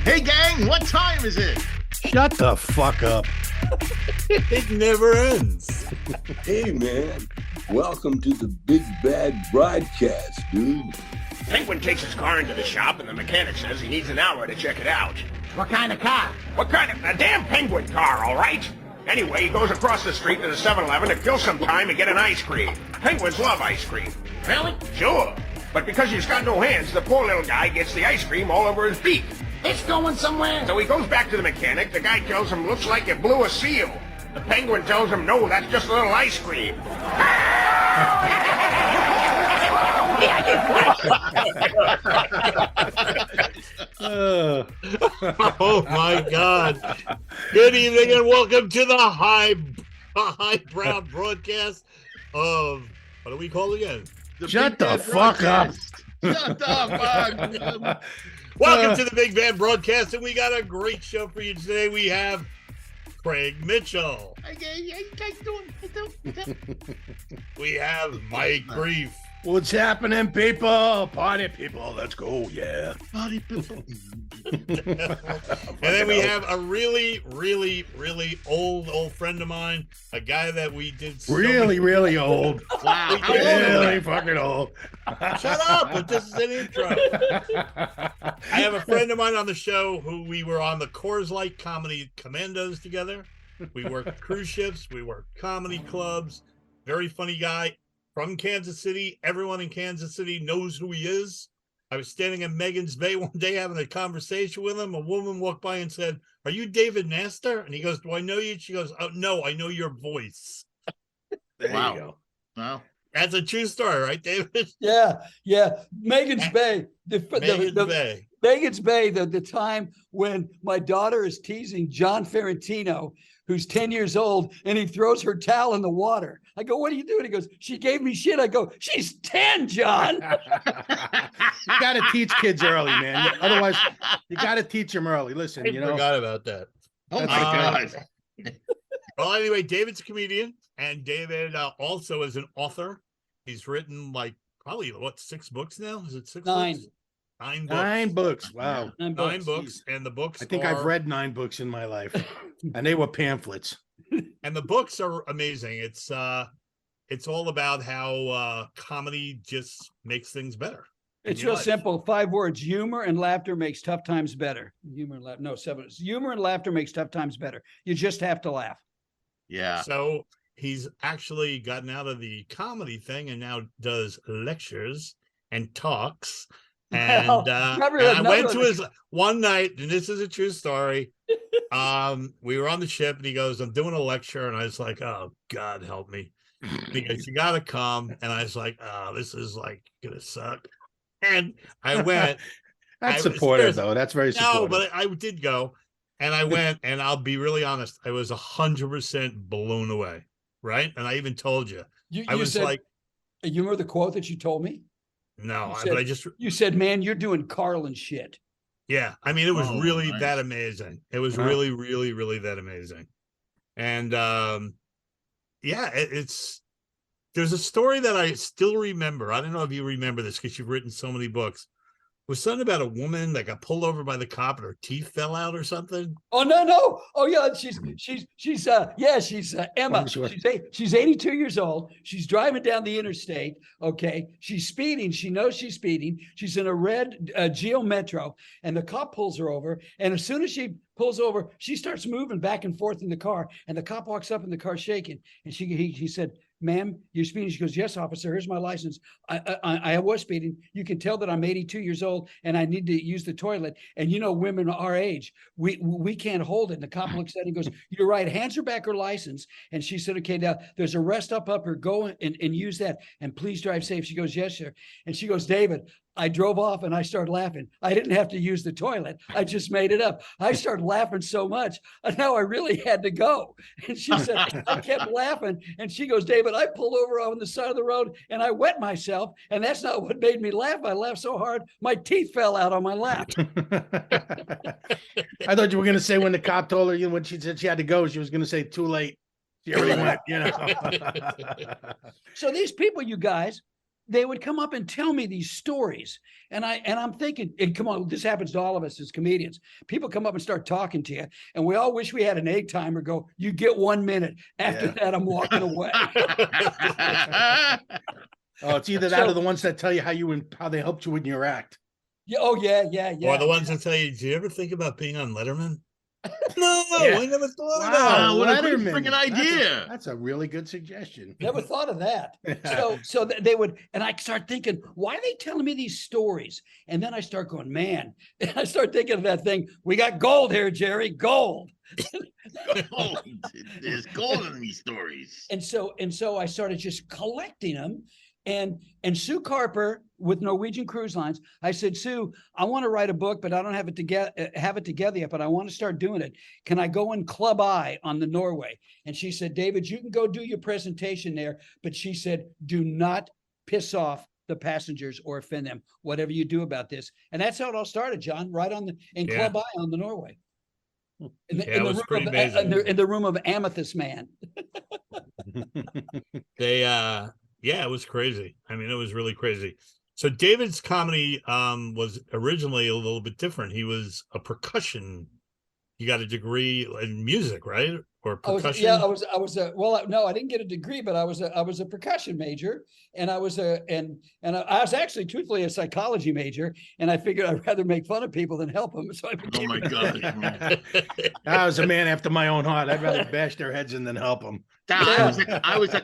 Hey, gang, what time is it? Shut the fuck up. It never ends. Hey, man. Welcome to the Big Bad Broadcast, dude. Penguin takes his car into the shop, and the mechanic says he needs an hour to check it out. What kind of car? What kind of... A damn Penguin car, all right? Anyway, he goes across the street to the 7-Eleven to kill some time and get an ice cream. Penguins love ice cream. Really? Sure. But because he's got no hands, the poor little guy gets the ice cream all over his beak. It's going somewhere. So he goes back to the mechanic. The guy tells him, looks like you blew a seal. The Penguin tells him, no, that's just a little ice cream. Oh my God. Good evening and welcome to the highbrow broadcast of, what do we call it again? Shut the fuck up. Shut the fuck up. Welcome to the Big Band Broadcast, and we got a great show for you today. We have Craig Mitchell. How you guys doing? We have Mike Grief. What's happening, people? Party people. Let's go. Yeah. Party people. And then we have a really old friend of mine, a guy that we did Really old. Wow. Really fucking old. Shut up, but this is an intro. I have a friend of mine on the show who we were on the Coors Light Comedy Commandos together. We worked cruise ships, we worked comedy clubs. Very funny guy from Kansas City. Everyone in Kansas City knows who he is. I was standing in Megan's Bay one day having a conversation with him. A woman walked by and said, "Are you David Naster?" And he goes, "Do I know you?" She goes, "Oh, no, I know your voice." There Wow. you go. Wow. That's a true story, right, David? Yeah. Megan's Bay. Megan's Bay. The time when my daughter is teasing John Ferrantino, who's 10 years old, and he throws her towel in the water. I go, "What are you doing?" He goes, "She gave me shit." I go, "She's 10, John." You got to teach kids early, man. Otherwise, you got to teach them early. Listen, I you know. forgot about that. Oh my That's God. Well, anyway, David's a comedian, and David also is an author. He's written probably 6 books now? Is it 6? 9. Books? 9 books. 9 books. Wow. 9 9 books. books, and the books. I think I've read 9 books in my life, and they were pamphlets. And the books are amazing. It's all about how comedy just makes things better. It's in your real life. simple. 5 words. Humor and laughter makes tough times better. Humor and laughter. No, 7. Humor and laughter makes tough times better. You just have to laugh. Yeah. So he's actually gotten out of the comedy thing and now does lectures and talks. And, Well, and not really, I not went to really. his one night, and this is a true story. We were on the ship, and he goes, "I'm doing a lecture," and I was like, "Oh God, help me!" And he goes, "You got to come," and I was like, "Oh, this is gonna suck." And I went. That's I was- supportive, though. That's very supportive. No, but I did go, and I went, and I'll be really honest, I was 100% blown away, right? And I even told you, I was said, like, you remember the quote that you told me? no, You but said- I just, You said, "Man, you're doing Carlin shit." yeah, I mean, it was Oh, really nice. that amazing. It was Wow. really that amazing. And yeah, there's a story that I still remember. I don't know if you remember this because you've written so many books. It was something about a woman that got pulled over by the cop and her teeth fell out or something. Oh no! Oh yeah, she's Emma. I'm sure. She's 82 years old. She's driving down the interstate. Okay, she's speeding. She knows she's speeding. She's in a red Geo Metro, and the cop pulls her over. And as soon as she pulls over, she starts moving back and forth in the car. And the cop walks up in the car shaking, and he said, "Ma'am, you're speeding." She goes, "Yes, officer. Here's my license. I was speeding. You can tell that I'm 82 years old and I need to use the toilet. And you know, women our age, we can't hold it." And the cop looks at it and goes, "You're right." Hands her back her license. And she said, "Okay, now there's a rest stop up here. Go and use that. And please drive safe." She goes, "Yes, sir." And she goes, "David, I drove off and I started laughing. I didn't have to use the toilet. I just made it up. I started laughing so much. And now I really had to go." And she said, "I kept laughing." And she goes, "David, I pulled over on the side of the road and I wet myself. And that's not what made me laugh. I laughed so hard, my teeth fell out on my lap." I thought you were going to say when the cop told her, when she said she had to go, she was going to say too late. She already went, So these people, you guys, they would come up and tell me these stories. And I'm thinking, and come on, this happens to all of us as comedians. People come up and start talking to you, and we all wish we had an egg timer. Go, you get 1 minute. After that, I'm walking away. Oh, it's either that or the ones that tell you how they helped you in your act. Yeah. Oh, yeah. Or the ones that tell you, do you ever think about being on Letterman? No, Yeah. I never thought of Wow, that. what a great Letterman. freaking idea. That's a really good suggestion. Never thought of that. So they would, and I start thinking, why are they telling me these stories? And then I start going, man, and I start thinking of that thing. We got gold here, Jerry, gold. Oh, there's gold in these stories. And so I started just collecting them. And Sue Carper with Norwegian Cruise Lines, I said, Sue, I want to write a book, but I don't have it together yet, but I want to start doing it. Can I go in Club I on the Norway? And she said, David, you can go do your presentation there. But she said, do not piss off the passengers or offend them, whatever you do about this. And that's how it all started, John, right in Club I on the Norway. In the room of Amethyst Man. Yeah, it was crazy. I mean, it was really crazy. So David's comedy was originally a little bit different. He was a percussion. You got a degree in music, right? Or percussion? I didn't get a degree, but I was a percussion major, and I was actually truthfully a psychology major, and I figured I'd rather make fun of people than help them. So I became Oh my God. I was a man after my own heart. I'd rather bash their heads in than help them. I was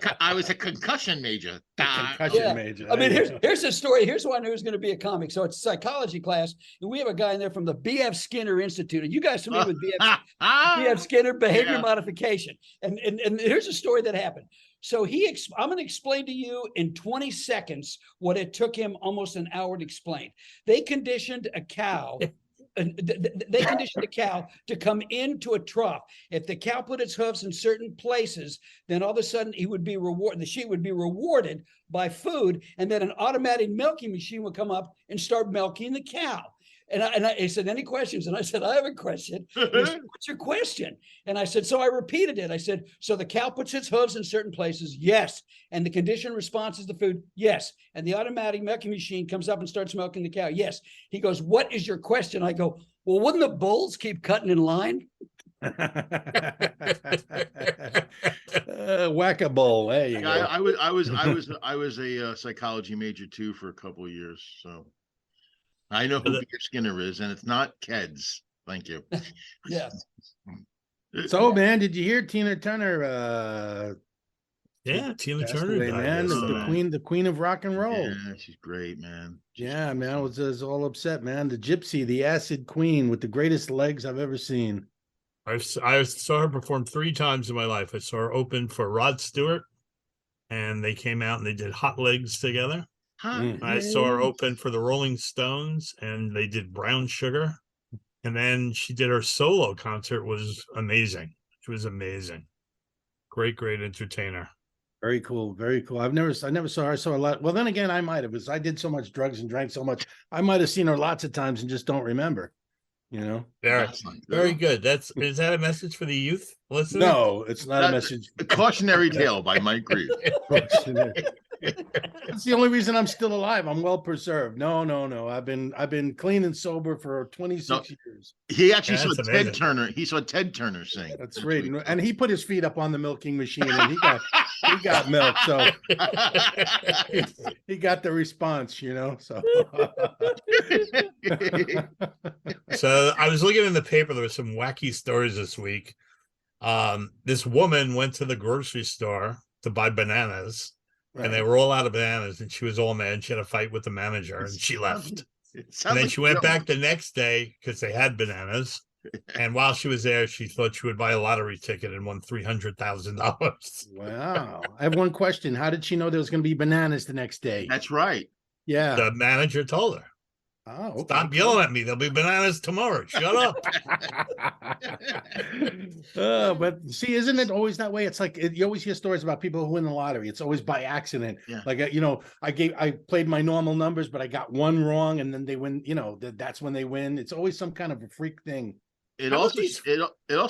a concussion major. Concussion major. I mean, here's the story. Here's one who's going to be a comic. So it's a psychology class, and we have a guy in there from the B.F. Skinner Institute. Are you guys familiar with B.F. Skinner behavior modification? And here's a story that happened. So I'm going to explain to you in 20 seconds what it took him almost an hour to explain. They conditioned a cow. They conditioned a cow to come into a trough. If the cow put its hoofs in certain places, then all of a sudden he would be rewarded. The sheep would be rewarded by food, and then an automatic milking machine would come up and start milking the cow. And I said, any questions? And I said, I have a question. He said, what's your question? And I said, so I repeated it. I said, so the cow puts its hooves in certain places? Yes. And the conditioned response is the food? Yes. And the automatic milking machine comes up and starts milking the cow? Yes. He goes, what is your question? I go, well, wouldn't the bulls keep cutting in line? Whack-a-bull. There you go. I was a psychology major too for a couple of years, so I know who B.F. Skinner is, and it's not Keds. Thank you. Yeah. So, man, did you hear Tina Turner? Yeah, Tina passed Turner, away, man, the queen of rock and roll. Yeah, she's great, man. Yeah, man, I was all upset, man. The gypsy, the acid queen with the greatest legs I've ever seen. I saw her perform 3 times in my life. I saw her open for Rod Stewart, and they came out and they did Hot Legs together. I saw her open for the Rolling Stones, and they did Brown Sugar. And then she did her solo concert. Was amazing. She was amazing. Great entertainer. Very cool, very cool. I never saw her. I saw a lot. Well, then again, I might have, because I did so much drugs and drank so much. I might have seen her lots of times and just don't remember. You know, very good. Is that a message for the youth? Listen, no, it's not a message. A Cautionary Tale by Mike Reed. That's the only reason I'm still alive. I'm well preserved. No. I've been clean and sober for 26 years. He actually saw That's Ted amazing. Turner. He saw Ted Turner sing. That's right. And he put his feet up on the milking machine, and he got milk. So he got the response, you know. So So I was looking in the paper. There were some wacky stories this week. This woman went to the grocery store to buy bananas, and they were all out of bananas, and she was all mad. She had a fight with the manager, and she left. And then she went back the next day because they had bananas. And while she was there, she thought she would buy a lottery ticket and won $300,000. Wow. I have one question. How did she know there was going to be bananas the next day? That's right. Yeah. The manager told her. Oh, okay. Stop yelling at me. There'll be bananas tomorrow. Shut up. But see, isn't it always that way? It's like you always hear stories about people who win the lottery. It's always by accident. Yeah. Like, I played my normal numbers, but I got one wrong, and then they win. That's when they win. It's always some kind of a freak thing. It also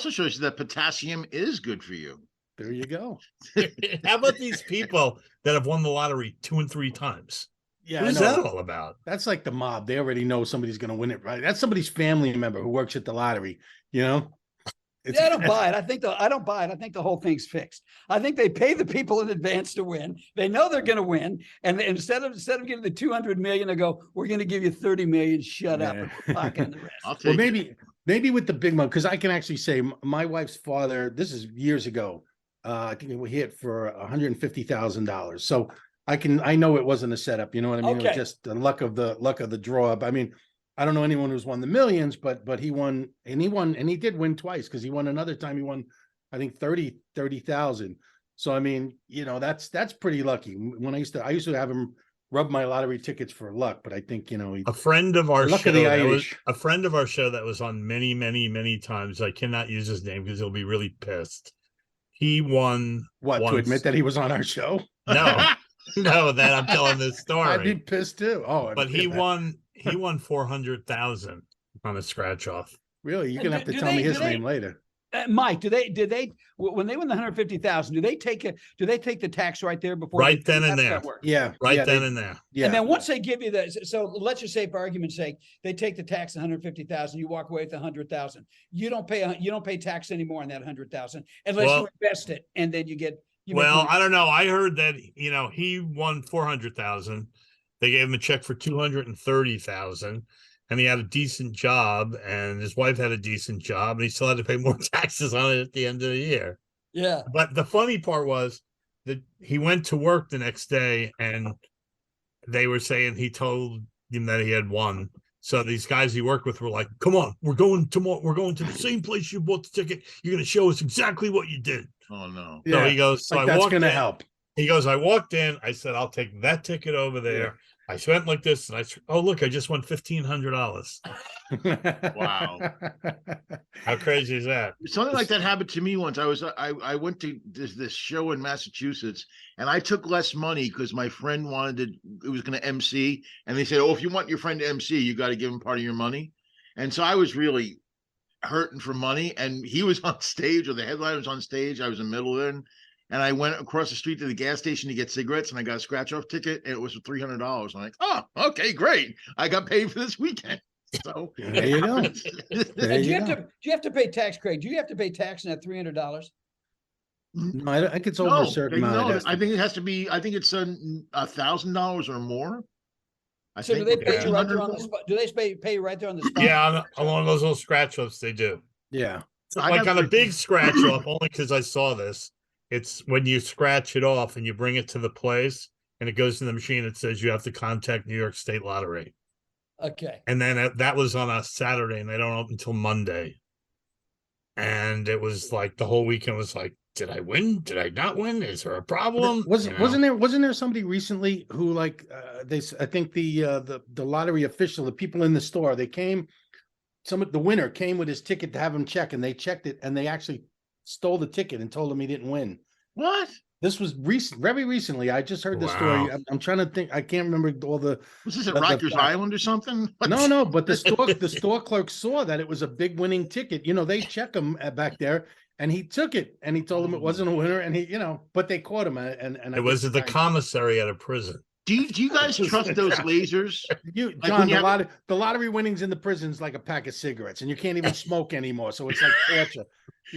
shows you that potassium is good for you. There you go. How about these people that have won the lottery 2 and 3 times? Yeah, What is I know. that all about? That's like the mob. They already know somebody's going to win it, right? That's somebody's family member who works at the lottery. You know, Yeah, I don't buy it. I don't buy it. I think the whole thing's fixed. I think they pay the people in advance to win. They know they're going to win, and instead of giving the 200 million, they go, "We're going to give you 30 million. Shut up, and we're pocketing the rest." I'll take Well, it. maybe with the big money, because I can actually say my wife's father. This is years ago. I think we hit for $150,000. So I know it wasn't a setup. You know what I mean? It Okay. was just the luck of the draw. I mean, I don't know anyone who's won the millions, but he won, and he did win twice, because he won another time. He won, I think 30,000. So I mean, you know, that's pretty lucky. When I used to have him rub my lottery tickets for luck, but I think, you know, A friend of our Luck show of the that was Irish. a friend of our show that was on many, many, many times. I cannot use his name because he'll be really pissed. He won what, to once. admit that he was on our show? No, no, that I'm telling this I'd be story. pissed too. Oh, But he won 400,000 on a scratch off. Really? You're gonna have to Do tell me they- his do they- name later. Mike, did they when they win the 150,000? Do they take the tax right there before? Right they, then and how does there. that work? Yeah, Right yeah, then and there. yeah. And then once they give you that, so let's just say, for argument's sake, they take the tax 150,000. You walk away with 100,000. You don't pay tax anymore on that 100,000 unless Well- you invest it, and then you get. You make Well, money. I don't know. I heard that he won 400,000. They gave him a check for 230,000, and he had a decent job, and his wife had a decent job, and he still had to pay more taxes on it at the end of the year. Yeah. But the funny part was that he went to work the next day, and they were saying he told him that he had won. So these guys he worked with were like, "Come on, we're going tomorrow. We're going to the same place you bought the ticket. You're going to show us exactly what you did." Oh no. So Yeah, he goes, "So like I that's walked gonna in." help. He goes, "I walked in. I said, I'll take that ticket over there." I went like this, and oh look, I just won $1,500. Wow. How crazy is that? Something like that happened to me once. I went to this show in Massachusetts, and I took less money because my friend it was going to MC, and they said, "Oh, if you want your friend to MC, you got to give him part of your money." And so I was really hurting for money, and he was on stage, or the headliner was on stage. I was in the middle of it, and I went across the street to the gas station to get cigarettes, and I got a scratch off ticket, and it was for $300. I'm like, "Oh, okay, great. I got paid for this weekend." So There you go. And There do you you have go. to pay tax, Craig? Do you have to pay tax on that $300? No, I think it's over No, a certain amount. no, it has to I be. think it has to be. I think it's $1,000 or more. I So do think they pay you right there 1,500 on the more. spot? Do they pay you right there on the spot? Yeah, along those little scratch offs, they do. Yeah. I Like got on a 13. big scratch off, only because I saw this. It's when you scratch it off and you bring it to the place, and it goes to the machine. It says you have to contact New York State Lottery. Okay. And then that was on a Saturday, and they don't open until Monday. And it was like the whole weekend was like, did I win? Did I not win? Is there a problem? Wasn't there somebody recently who like I think the lottery official, the people in the store, they came, the winner came with his ticket to have him check, and they checked it, and they actually stole the ticket and told him he didn't win. What? This was very recently. I just heard the story. Wow. I'm trying to think. I can't remember all the. Was this at the Rikers fact. Island or something? What? No, but the store clerk saw that it was a big winning ticket. You know, they check him back there, and he took it, and he told them it wasn't a winner, and but they caught him, and It was at the commissary at a prison. Do you guys trust those lasers? Like John, when you have- the lottery winnings in the prison's like a pack of cigarettes, and you can't even smoke anymore. So it's like torture.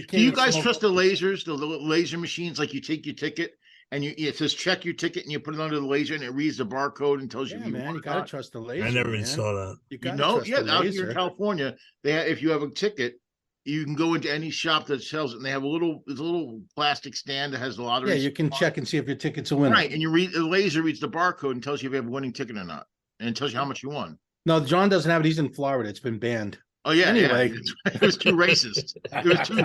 Do you guys trust the lasers, the little laser machines? Like you take your ticket and it says check your ticket, and you put it under the laser, and it reads the barcode and tells you. Yeah, if you man, won you or gotta not. trust the laser. I never even man. saw that. You You gotta know, trust yeah, the out here laser. in California, if you have a ticket, you can go into any shop that sells it, and they have there's a little plastic stand that has the lottery. Yeah, you can check and see if your ticket's a winner. Right, and the laser reads the barcode and tells you if you have a winning ticket or not, and it tells you how much you won. No, John doesn't have it. He's in Florida. It's been banned. Oh yeah. Anyway. Yeah. It was too racist. It was too.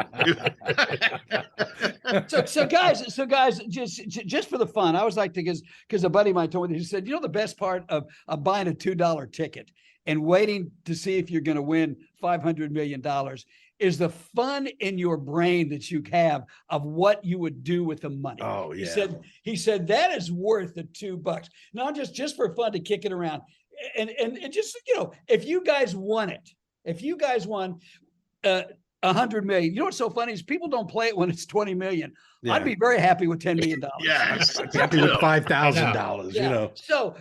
So guys, just for the fun, I was like, because a buddy of mine told me, he said, the best part of buying a $2 ticket and waiting to see if you're going to win $500 million is the fun in your brain that you have of what you would do with the money. Oh yeah. He said that is worth the $2, not just for fun to kick it around. And just, if you guys won, 100 million. You know what's so funny is people don't play it when it's 20 million. Yeah. I'd be very happy with $10 million. Yes. Happy with $5,000, you Yeah. know.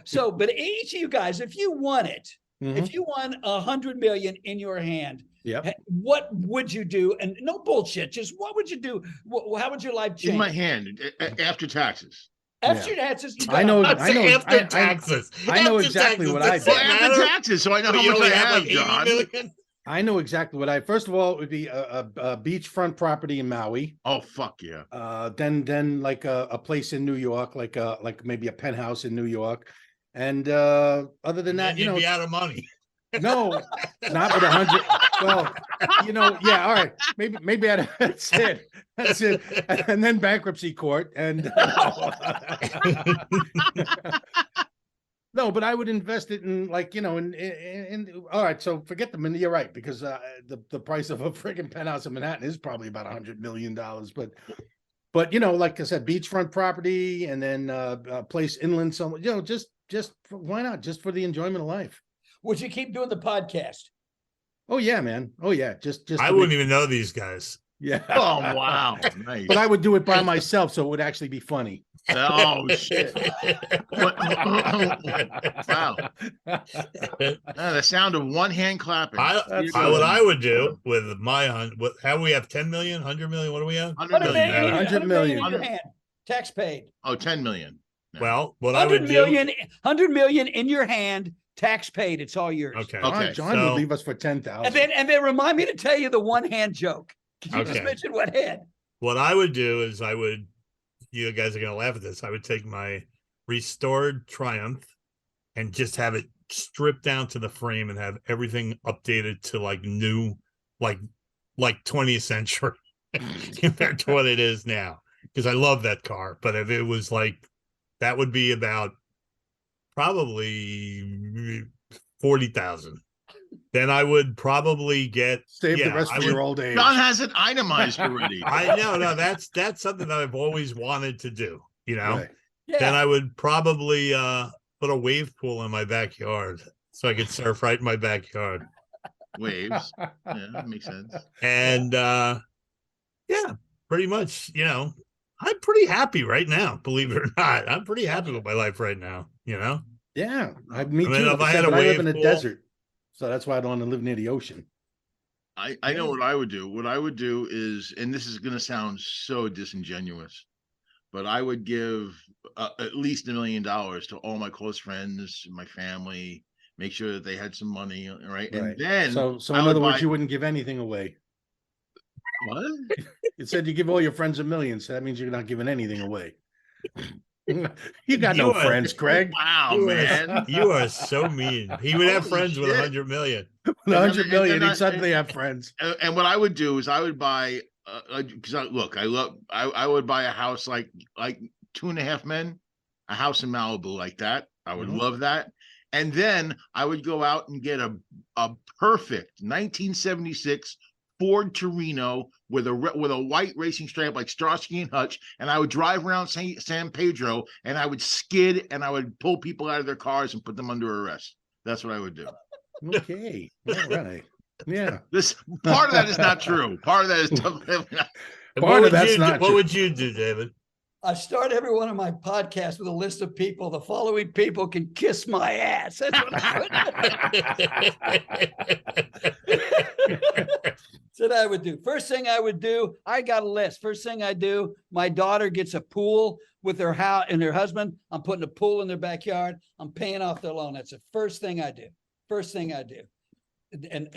So, but each of you guys, if you won it, Mhm. if you won 100 million in your hand, Yep. what would you do? And no bullshit. Just what would you do? How would your life change? In my hand after taxes. After your taxes, I know. After taxes. I know After exactly taxes, what does I it do. After matter? taxes, so I know But how you much I only have, like 80 John. million? I know exactly what first of all, it would be a beachfront property in Maui. Oh fuck yeah! Then like a place in New York, like maybe a penthouse in New York. And other than And that, then you'd be out of money. no, not with 100. Well, yeah, all right. Maybe that's it. That's it. And then bankruptcy court. And no, but I would invest it in in all right. So forget them. And you're right, because the price of a friggin' penthouse in Manhattan is probably about $100 million. But like I said, beachfront property, and then a place inland somewhere. Just why not? Just for the enjoyment of life. would you keep doing the podcast? Oh yeah, man. Oh yeah. Just I wouldn't even know these guys. Yeah. Oh wow, nice. But I would do it by myself, so it would actually be funny. Oh shit! Wow. The sound of one hand clapping. What I would do with how we have 10 million, 100 million, what do we have? 100 million. 100 million. in your hand, tax paid. Oh, 10 million. Yeah. Well, what I would 100 million in your hand, tax paid. It's all yours. Okay. Okay. John would leave us for 10,000. And then remind me to tell you the one hand joke. Could you just Okay. mention what hand? What I would do is you guys are going to laugh at this. I would take my restored Triumph and just have it stripped down to the frame and have everything updated to like new, like 20th century compared to what it is now. Because I love that car. But if it was that would be about probably 40,000. Then I would probably save the rest of your old age. John has it itemized already. I know, no, that's something that I've always wanted to do. Right. Yeah. Then I would probably put a wave pool in my backyard so I could surf right in my backyard. Waves. Yeah, that makes sense. And yeah, pretty much, I'm pretty happy right now, believe it or not. I'm pretty happy with my life right now, Yeah, me I too. mean, if Like I had a but I live wave in a pool- desert, so that's why I don't want to live near the ocean. I know what I would do. What I would do is, and this is going to sound so disingenuous, but I would give at least $1 million to all my close friends, my family, make sure that they had some money, right? And then, so I in would other words, buy- you wouldn't give anything away. What? It said you give all your friends $1 million, so that means you're not giving anything away. You got no You are- friends, Craig. Wow, man. You are so mean. He would have Holy friends with shit. 100 million. 100 million, and I- he suddenly have friends. And what I would do is I would buy, because I would buy a house like 2.5 Men, a house in Malibu like that. I would Mhm. love that. And then I would go out and get a perfect 1976 Ford Torino with a white racing stripe like Starsky and Hutch, and I would drive around San Pedro, and I would skid, and I would pull people out of their cars and put them under arrest. That's what I would do. Okay, all right, yeah. This part of that is not true. Part of that is Part of that's not What true. would you do, David? I start every one of my podcasts with a list of people. The following people can kiss my ass. That's what I would do. First thing I would do, I got a list. First thing I do, my daughter gets a pool with her house and her husband. I'm putting a pool in their backyard. I'm paying off their loan. That's the first thing I do. First thing I do. And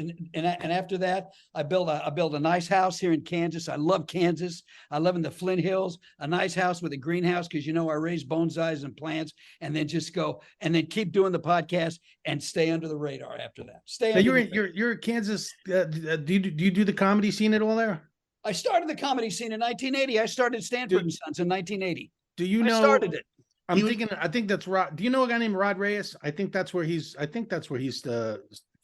after that, I build a nice house here in Kansas. I love Kansas. I live in the Flint Hills, a nice house with a greenhouse because I raise bonsais and plants, and then just go and then keep doing the podcast and stay under the radar after that. Now, you're in Kansas. Do you do the comedy scene at all there? I started the comedy scene in 1980. I started Stanford and Sons in 1980. Do you I know? started it. I think that's Rod. Do you know a guy named Rod Reyes? I think that's where he's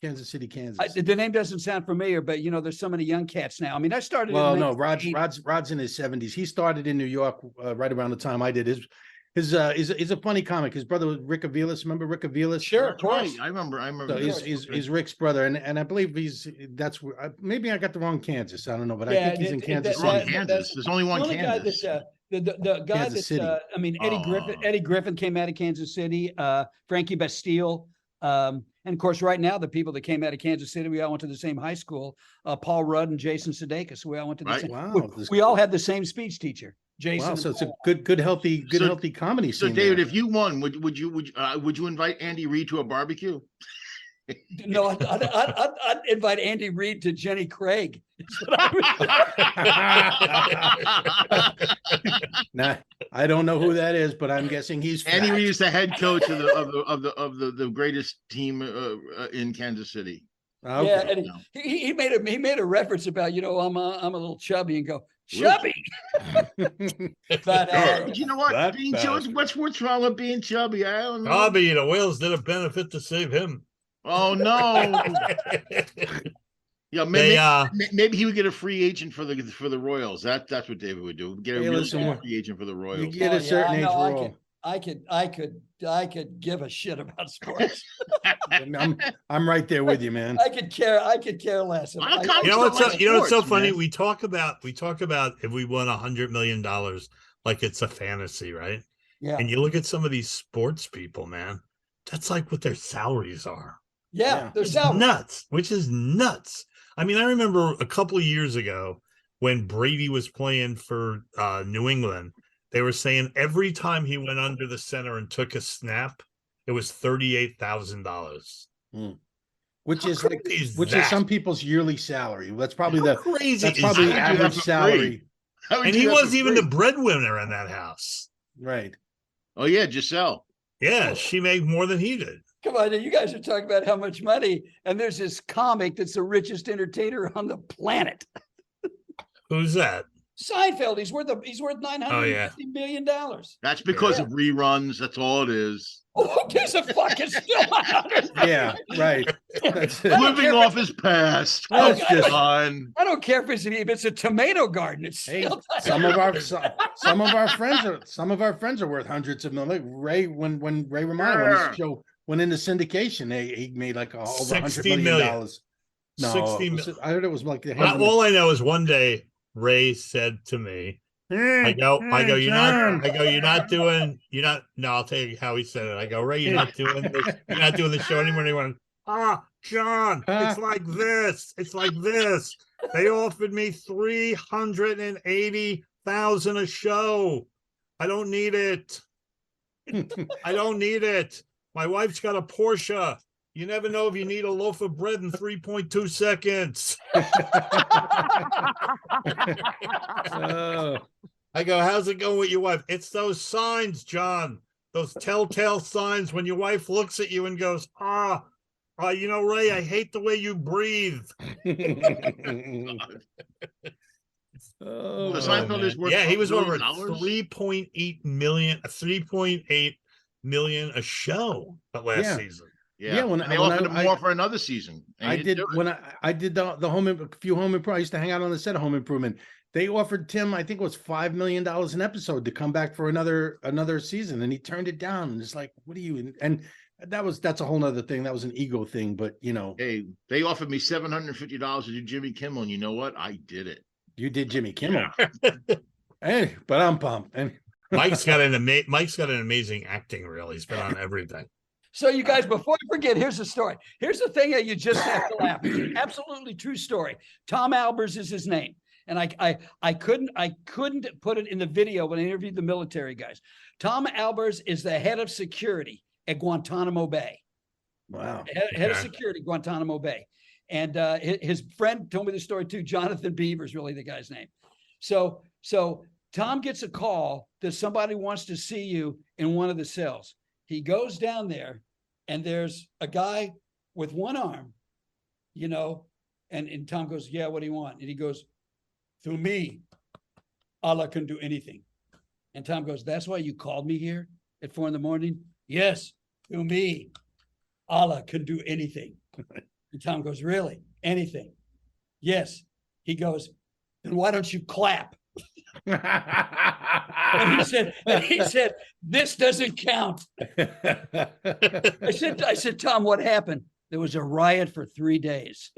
Kansas City, Kansas. The name doesn't sound familiar, but there's so many young cats now. I mean, I started. Well, in no, 1980. Rod's in his 70s. He started in New York right around the time I did. He's a funny comic. His brother was Rick Aviles. Remember Rick Aviles? Sure, of That's right. course. I remember. So that. he's Rick's brother, and I believe that's where maybe I got the wrong Kansas. I don't know, but I Yeah, think he's in Kansas Wrong City. Kansas. There's only one The only guy Kansas. that the guy Kansas City. I mean, Eddie Griffin. Eddie Griffin came out of Kansas City. Frankie Bastille. And of course, right now, the people that came out of Kansas City, we all went to the same high school. Paul Rudd and Jason Sudeikis. We all went to the Right. same. Wow, We all had the same speech teacher, Jason. wow. and So it's a Paul. good, healthy comedy So, scene. David, there. if you won, would you invite Andy Reid to a barbecue? No, I'd invite Andy Reid to Jenny Craig. That's what I would- Nah, I don't know who that is, but I'm guessing he's Andy fat. Reid is the head coach of the greatest team in Kansas City. Okay. Yeah, and No. he made a reference about, I'm a little chubby, and go chubby. But You know what? That Being chubby, what's wrong with being chubby? I don't know. Bobby, the whales did a benefit to save him. Oh no. Yeah, They, maybe he would get a free agent for the Royals. That's what David would do. Get a Hey, real listen, free agent for the You Royals. get a certain age rule. I could give a shit about sports. I'm right there with you, man. I could care less. Well, I- you know what's so, like you know what's so sports, funny? man. We talk about if we won $100 million, like it's a fantasy, right? yeah, And you look at some of these sports people, man. That's like what their salaries are. yeah, there's It's nuts, which is nuts. I mean, I remember a couple of years ago when Brady was playing for New England, they were saying every time he went under the center and took a snap, it was $38,000. Which How is like, crazy is which is that? some people's yearly salary. That's probably How the crazy that's is probably that? the I would do that average for salary. I would And do he that wasn't for even free. the breadwinner in that house. Right. Oh yeah, Giselle. Yeah, she made more than he did. Come on, you guys are talking about how much money, and there's this comic that's the richest entertainer on the planet. Who's that? Seinfeld. He's worth $950 million. That's because Yeah. of reruns. That's all it is. Oh, who gives a fuck? It's still Yeah, right. That's it. don't Living care off his past. That's Come just- on. I don't care if it's a tomato garden. It's Hey, still some of our friends are worth hundreds of millions. Like Ray, when Ray Romano, when Yeah. his show went into syndication, he made like over $100 $60 million. million. No, 60 it was- I heard it was like the All I know is one day Ray said to me, I go, you're not doing. No, I'll tell you how he said it. I go, Ray, you're not doing the show anymore. And he went, John, it's like this. It's like this. They offered me $380,000 a show. I don't need it. I don't need it. My wife's got a Porsche. You never know if you need a loaf of bread in 3.2 seconds. Oh, I go, how's it going with your wife? It's those signs, John. Those telltale signs when your wife looks at you and goes, Ray, I hate the way you breathe. Oh, The Seinfeld is worth Yeah, he was over $1 $3.8 million a show last Yeah. season. Yeah, Yeah, when and they when offered I- him more for another season. and I he did didn't do it. when I did the a few home improvement. I used to hang out on the set of Home Improvement. They offered Tim, I think it was $5 million an episode to come back for another season, and he turned it down. And it's like, what are you? And that's a whole nother thing. That was an ego thing, but Hey, they offered me $750 to do Jimmy Kimmel, and you know what? I did it. you did Jimmy Kimmel. Hey, but I'm pumped. And Mike's got an amazing acting reel. He's been on everything. So you guys, before I forget, here's the story. Here's the thing that you just have to laugh. It's an absolutely true story. Tom Albers is his name. And I couldn't put it in the video when I interviewed the military guys. Tom Albers is the head of security at Guantanamo Bay. wow. Head of Okay. security, Guantanamo Bay. And his friend told me the story too. Jonathan Beaver's really the guy's name. So Tom gets a call that somebody wants to see you in one of the cells. He goes down there and there's a guy with one arm, and Tom goes, yeah, what do you want? And he goes, through me, Allah can do anything. And Tom goes, that's why you called me here at 4 a.m? Yes, through me, Allah can do anything. And Tom goes, really? Anything? Yes. He goes, then why don't you clap? And he said, this doesn't count. I said, Tom, what happened? There was a riot for 3 days.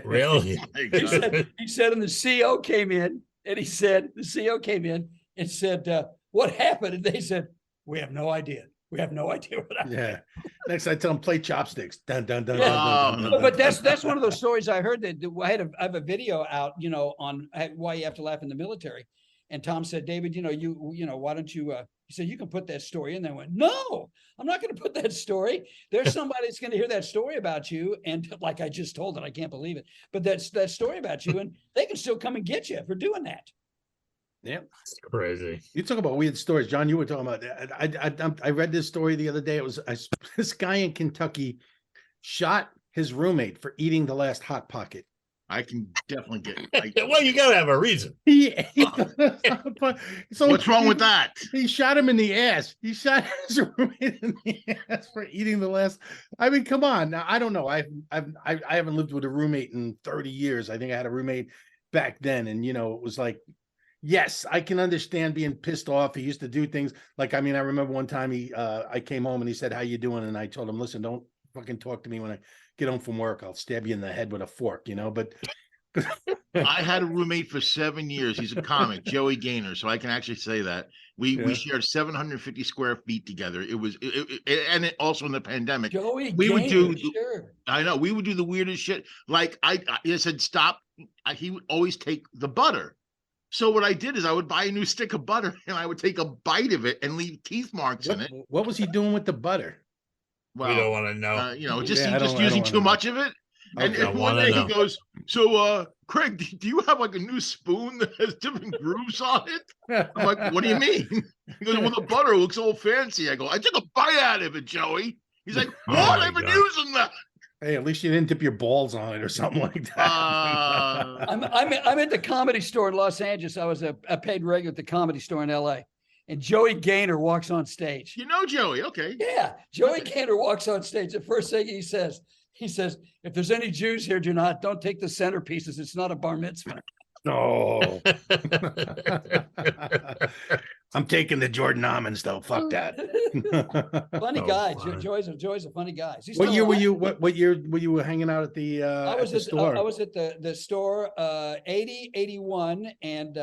Really? He said, and the CO came in, and the CO came in and said, what happened? And they said, we have no idea. We have no idea what happened. Yeah. Next, I tell him play chopsticks. Dun, dun, dun, Yeah. dun, dun, dun, dun. But that's one of those stories I heard that I have a video out, on why you have to laugh in the military. And Tom said, David, why don't you, he said, you can put that story in there. I went, no, I'm not going to put that story. There's somebody that's going to hear that story about you. And like I just told it, I can't believe it. But that's that story about you. And they can still come and get you for doing that. Yeah. It's crazy. You talk about weird stories, John. You were talking about. I read this story the other day. It was this guy in Kentucky shot his roommate for eating the last Hot Pocket. I can definitely Well, you gotta have a reason. So what's wrong with that? He shot him in the ass. He shot his roommate in the ass for eating the last. I mean, come on. Now, I don't know. I haven't lived with a roommate in 30 years. I think I had a roommate back then, and it was like, yes, I can understand being pissed off. He used to do things like, I remember one time I came home and he said, "How you doing?" And I told him, "Listen, don't fucking talk to me when I get home from work. I'll stab you in the head with a fork," But I had a roommate for 7 years. He's a comic, Joey Gaynor. So I can actually say that we shared 750 square feet together. It was, and also in the pandemic, Joey we would Gaynor, do. sure. I know we would do the weirdest shit. Like I said, stop. He would always take the butter. So what I did is I would buy a new stick of butter and I would take a bite of it and leave teeth marks in it. What was he doing with the butter? Well, We don't want to know. Just using too much of it. And, Okay. and one day he goes, "So, Craig, do you have like a new spoon that has different grooves on it?" I'm like, "What do you mean?" He goes, "Well, the butter looks all fancy." I go, "I took a bite out of it, Joey." He's like, Oh "What? my I've been God. using that." Hey, at least you didn't dip your balls on it or something like that. I'm at the Comedy Store in Los Angeles. I was a paid regular at the Comedy Store in LA. And Joey Gaynor walks on stage. You know Joey, okay. Yeah, Joey Gaynor walks on stage. The first thing he says, "If there's any Jews here, don't take the centerpieces. It's not a bar mitzvah." No. I'm taking the Jordan Almonds though. Fuck that. Funny Oh, guy. funny. Joey's a funny guy. What year were you? What year were you hanging out at the? I was at store. I was at the store 80, 81 and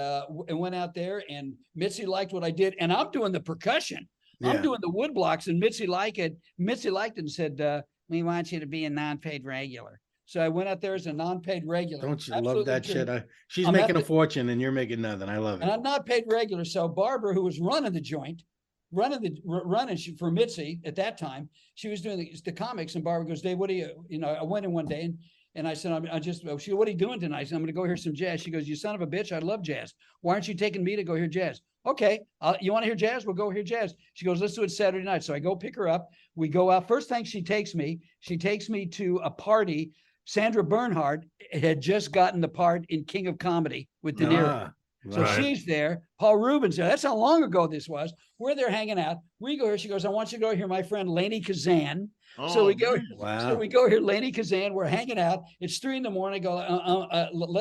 went out there, and Mitzi liked what I did, and I'm doing the percussion. I'm Yeah. doing the wood blocks, and Mitzi liked it. Mitzi liked it and said, "We want you to be a non-paid regular." So I went out there as a non-paid regular. Don't you Absolutely love that true. shit? She's I'm making happy- a fortune and you're making nothing. I love And it. I'm not paid regular. So Barbara, who was running the joint, running for Mitzi at that time, she was doing the comics. And Barbara goes, "Dave, what do you?" I went in one day and I said, she, "What are you doing tonight?" I said, "I'm going to go hear some jazz." She goes, "You son of a bitch, I love jazz. Why aren't you taking me to go hear jazz?" "Okay, you want to hear jazz? We'll go hear jazz." She goes, "Let's do it Saturday night." So I go pick her up. We go out. First thing she takes me to a party. Sandra Bernhard had just gotten the part in King of Comedy with De Niro. Ah, So Right. she's there. Paul Rubens there. That's how long ago this was. We're there hanging out. We go here. She goes, "I want you to go hear my friend Lainey Kazan." So we go. man. wow. So we go here, Lainey Kazan. We're hanging out. It's 3 a.m. I go.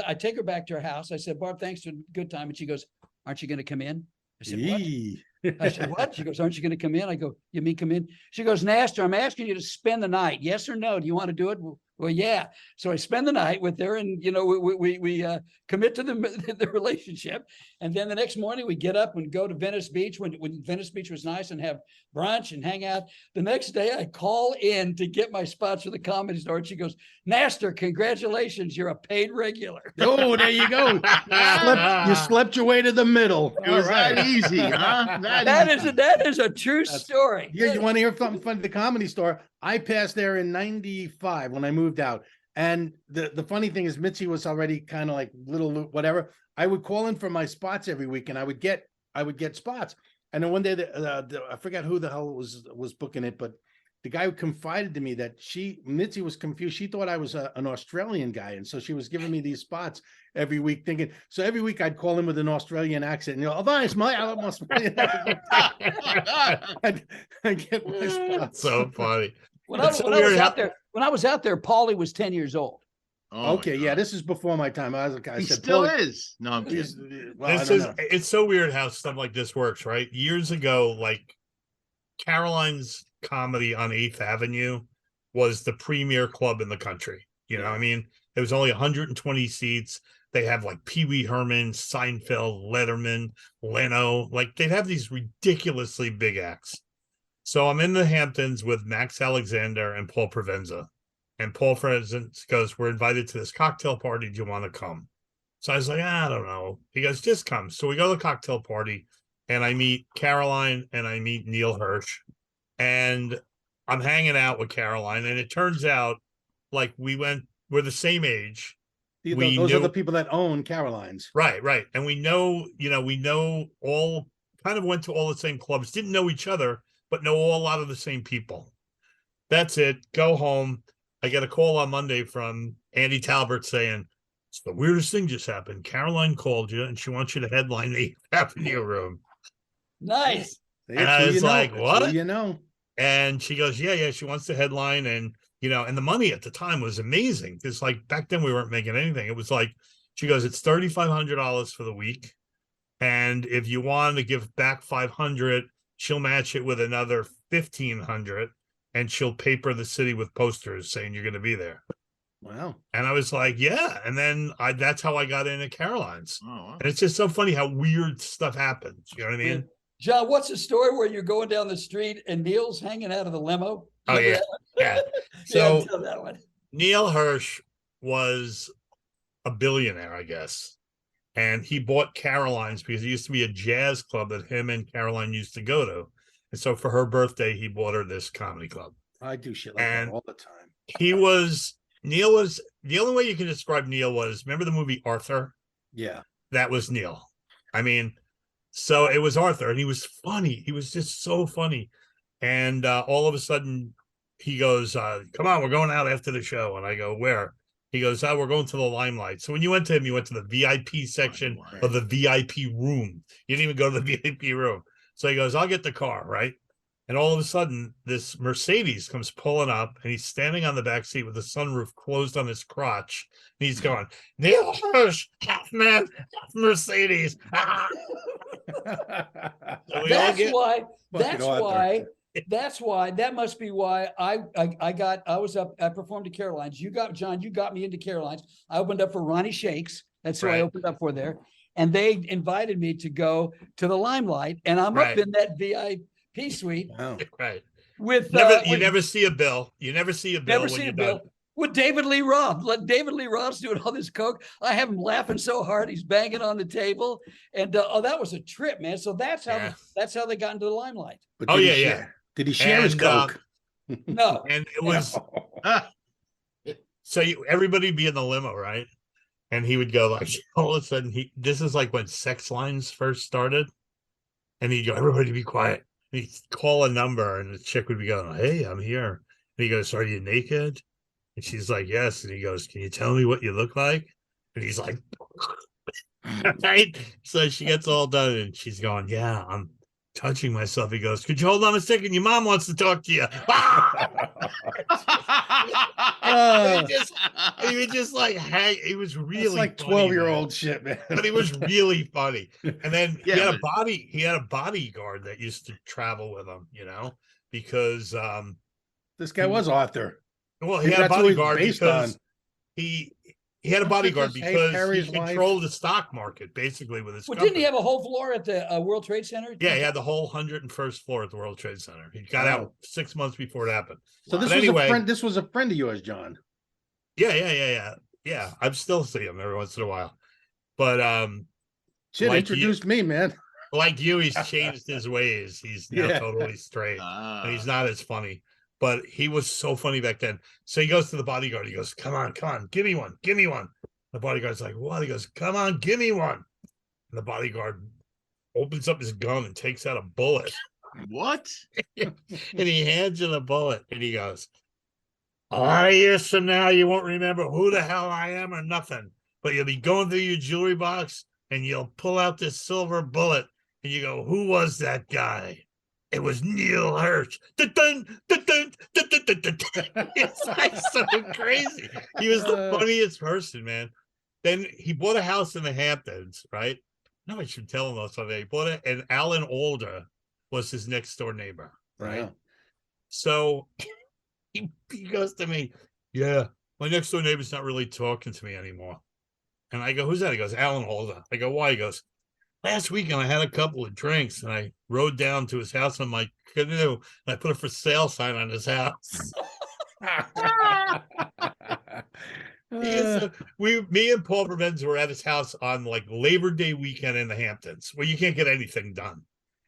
I take her back to her house. I said, "Barb, thanks for a good time." And she goes, "Aren't you going to come in?" I said, "What?" Yee. I said, "What?" She goes, "Aren't you going to come in?" I go, "You mean come in?" She goes, "Naster, I'm asking you to spend the night. Yes or no? Do you want to do it?" Well, yeah. So I spend the night with her, and we commit to the relationship. And then the next morning we get up and go to Venice Beach when Venice Beach was nice, and have brunch and hang out. The next day I call in to get my spots for the Comedy Store, and she goes, "Naster, congratulations, you're a paid regular." Oh, there you go. You slept your way to the middle. It was All right. that easy, huh? That is a true story. Yeah, you want to hear something funny? The Comedy Store. I passed there in '95 when I moved out. And the funny thing is Mitzi was already kind of like little whatever. I would call in for my spots every week and I would get spots. And then one day I forgot who the hell was booking it, but the guy who confided to me that Mitzi was confused. She thought I was an Australian guy. And so she was giving me these spots every week thinking, so every week I'd call in with an Australian accent and "Oh, nice, my Australian accent." I get my spots. So funny. When I was out there, Paulie was 10 years old. Oh my Okay, yeah, God. this is before my time. I He said, still Paul, is. No, I'm he's- kidding. well, I This don't is know. it's so weird how stuff like this works, right? Years ago, like Caroline's Comedy on 8th Avenue was the premier club in the country. You know, Yeah. I mean, there was only 120 seats. They have like Pee Wee Herman, Seinfeld, Letterman, Leno. Like they'd have these ridiculously big acts. So I'm in the Hamptons with Max Alexander and Paul Provenza. And Paul Provenza goes, "We're invited to this cocktail party. Do you want to come?" So I was like, I don't know. He goes, "Just come." So we go to the cocktail party and I meet Caroline and I meet Neil Hirsch. And I'm hanging out with Caroline. And it turns out like we're the same age. We Those are knew- the people that own Caroline's. Right. And we know all kind of went to all the same clubs, didn't know each other, but know a lot of the same people. That's it. Go home. I get a call on Monday from Andy Talbert saying, "It's the weirdest thing just happened. Caroline called you and she wants you to headline the Avenue Room." Nice. See, And it's I who was you know. like, It's who what? you know. And she goes, yeah, she wants to headline. And, and the money at the time was amazing. Because like back then we weren't making anything. It was like, she goes, "It's $3,500 for the week. And if you want to give back 500, she'll match it with another 1,500 and she'll paper the city with posters saying you're going to be there." Wow. And I was like, yeah. And then that's how I got into Caroline's. Oh, wow. And it's just so funny how weird stuff happens. You know what I mean? John, what's the story where you're going down the street and Neil's hanging out of the limo? Oh, Remember yeah. that? Yeah. So tell that one. Neil Hirsch was a billionaire, I guess. And he bought Caroline's because it used to be a jazz club that him and Caroline used to go to. And so for her birthday, he bought her this comedy club. I do shit like And that all the time. Neil was the only way you can describe Neil was, remember the movie Arthur? Yeah. That was Neil. I mean, so it was Arthur and he was funny. He was just so funny. And all of a sudden he goes, "Come on, we're going out after the show." And I go, "Where?" He goes, "Oh, we're going to the Limelight." So when you went to him, you went to the VIP section of the VIP room. You didn't even go to the VIP room. So he goes, "I'll get the car," right? And all of a sudden, this Mercedes comes pulling up, and he's standing on the back seat with the sunroof closed on his crotch. And he's going, "Neil Hirsch, half man, half Mercedes." So we all get- That's why that must be why I performed at Caroline's. You got me into Caroline's. I opened up for Ronnie Shakes. That's who I Right. opened up for there. And they invited me to go to the Limelight. And I'm Right. up in that VIP suite Wow. right. with You never see a bill. You never see a bill never when see you're a bill. done. With David Lee Roth. David Lee Roth's doing all this coke. I have him laughing so hard he's banging on the table, and that was a trip, man. So that's how they got into the Limelight. But Oh, did he yeah, share- yeah. Did he share his And, coke? No, And it was so everybody'd be in the limo, right? And he would go like, all of a sudden, this is like when sex lines first started, and he'd go, "Everybody be quiet." And he'd call a number, and the chick would be going, "Hey, I'm here." And he goes, "Are you naked?" And she's like, "Yes." And he goes, "Can you tell me what you look like?" And he's like, right. So she gets all done, and she's going, "Yeah, I'm touching myself." He goes, "Could you hold on a second? Your mom wants to talk to you." He would just like hang. He was It's really like funny, 12-year-old shit, man. but he was really funny. And then Yeah, he had a bodyguard that used to travel with him, because This guy was Arthur. well, he Maybe had a that's who he's bodyguard based because on. he had a Wasn't it bodyguard just Hank because he Perry's wife? controlled the stock market basically with his well, company. didn't he have a whole floor at the World Trade Center? Yeah, he had the whole 101st floor at the World Trade Center. He got out 6 months before it happened. So this But was anyway- a friend. This was a friend of yours, John. Yeah. I still see him every once in a while. But Shit, Like introduced me, man. like you, he's changed his ways. He's now Yeah. totally straight. Ah. And he's not as funny. But he was so funny back then. So he goes to the bodyguard. He goes, come on, give me one. The bodyguard's like, "What?" He goes, "Come on, give me one." And the bodyguard opens up his gun and takes out a bullet. What? And he hands you the bullet. And he goes, "A lot of years from now, you won't remember who the hell I am or nothing. But you'll be going through your jewelry box and you'll pull out this silver bullet. And you go, 'Who was that guy?' It was Neil Hirsch." Dun, dun, dun, dun, dun, dun, dun, dun. It's like so crazy. He was the funniest person, man. Then he bought a house in the Hamptons, right? No, I should tell him about something. He bought it, and Alan Alda was his next door neighbor, right? Wow. So he goes to me, yeah, my next door neighbor's not really talking to me anymore. And I go, who's that? He goes, Alan Alda. I go, why? He goes, last weekend I had a couple of drinks and I rode down to his house on my canoe and I put a for sale sign on his house. Me and Paul Prevens were at his house on like Labor Day weekend in the Hamptons, where you can't get anything done.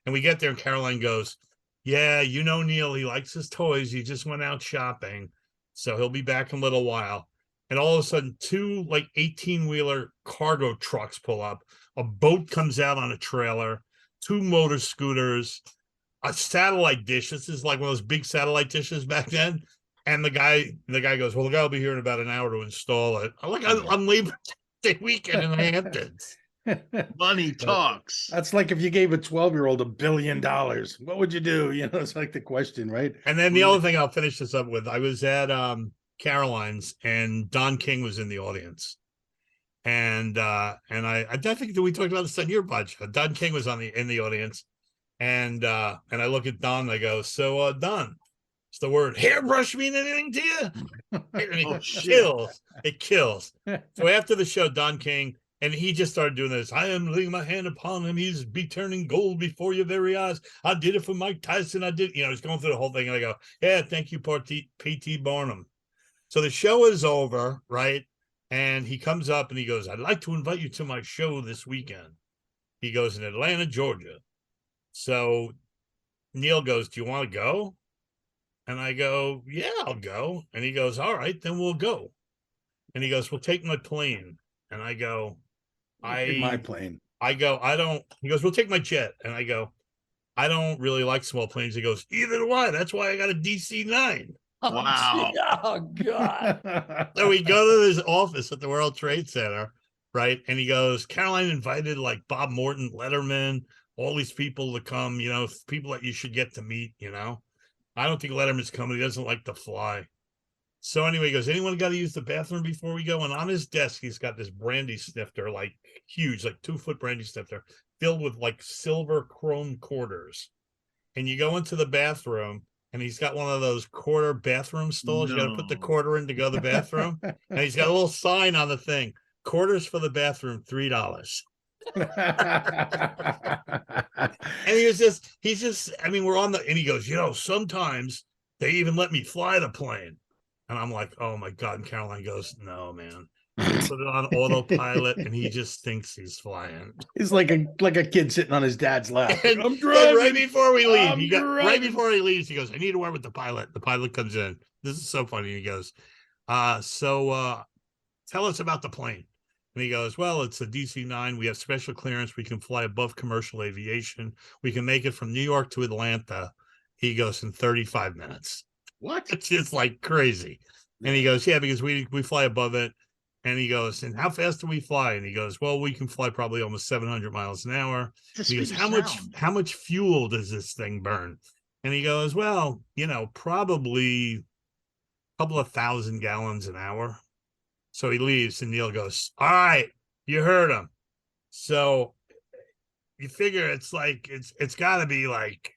And we get there and Caroline goes, yeah, you know, Neil, he likes his toys. He just went out shopping. So he'll be back in a little while. And all of a sudden, two like 18-wheeler cargo trucks pull up. A boat comes out on a trailer, two motor scooters, a satellite dish. This is like one of those big satellite dishes back then. And the guy goes, well, the guy will be here in about an hour to install it. I'm like, I'm leaving Day weekend in the Hamptons. Money talks. That's like if you gave a 12-year-old $1 billion, what would you do? You know, it's like the question, right? And then the other thing I'll finish this up with, I was at Caroline's and Don King was in the audience. And I think that we talked about this on your bunch. Don King was in the audience. And I look at Don and I go, so Don, it's the word hairbrush mean anything to you? And it kills. It kills. So after the show, Don King, and he just started doing this. I am laying my hand upon him. He's be turning gold before your very eyes. I did it for Mike Tyson. I did, he's going through the whole thing. And I go, yeah, thank you, P.T. Barnum. So the show is over, right? And he comes up and he goes, I'd like to invite you to my show this weekend. He goes, in Atlanta, Georgia. So Neil goes, do you want to go? And I go, yeah, I'll go. And he goes, all right, then we'll go. And he goes, we'll take my plane. And I go, My plane. I go, I don't. He goes, we'll take my jet. And I go, I don't really like small planes. He goes, either do I. That's why I got a DC-9. Wow. Oh, God. So we go to his office at the World Trade Center, right? And he goes, Caroline invited like Bob Morton, Letterman, all these people to come, people that you should get to meet, I don't think Letterman's coming. He doesn't like to fly. So anyway, he goes, anyone got to use the bathroom before we go? And on his desk, he's got this brandy snifter, like huge, like 2-foot brandy snifter, filled with like silver chrome quarters. And you go into the bathroom, and he's got one of those quarter bathroom stalls. You got to put the quarter in to go to the bathroom. And he's got a little sign on the thing, quarters for the bathroom, $3. And he's just, we're on and he goes, sometimes they even let me fly the plane. And I'm like, oh my God. And Caroline goes, no, man. Put it on autopilot and he just thinks he's flying. He's like a kid sitting on his dad's lap. And I'm driving. Right before we leave, right before he leaves, he goes, I need to word with the pilot. The pilot comes in. This is so funny. He goes, so tell us about the plane. And he goes, well, it's a DC-9. We have special clearance. We can fly above commercial aviation. We can make it from New York to Atlanta. He goes, in 35 minutes. What? It's just like crazy. And he goes, yeah, because we fly above it. And he goes, and how fast do we fly? And he goes, well, we can fly probably almost 700 miles an hour. He goes, how much fuel does this thing burn? And he goes, well, probably a couple of 1,000 gallons an hour. So he leaves and Neil goes, all right, you heard him. So you figure it's got to be like,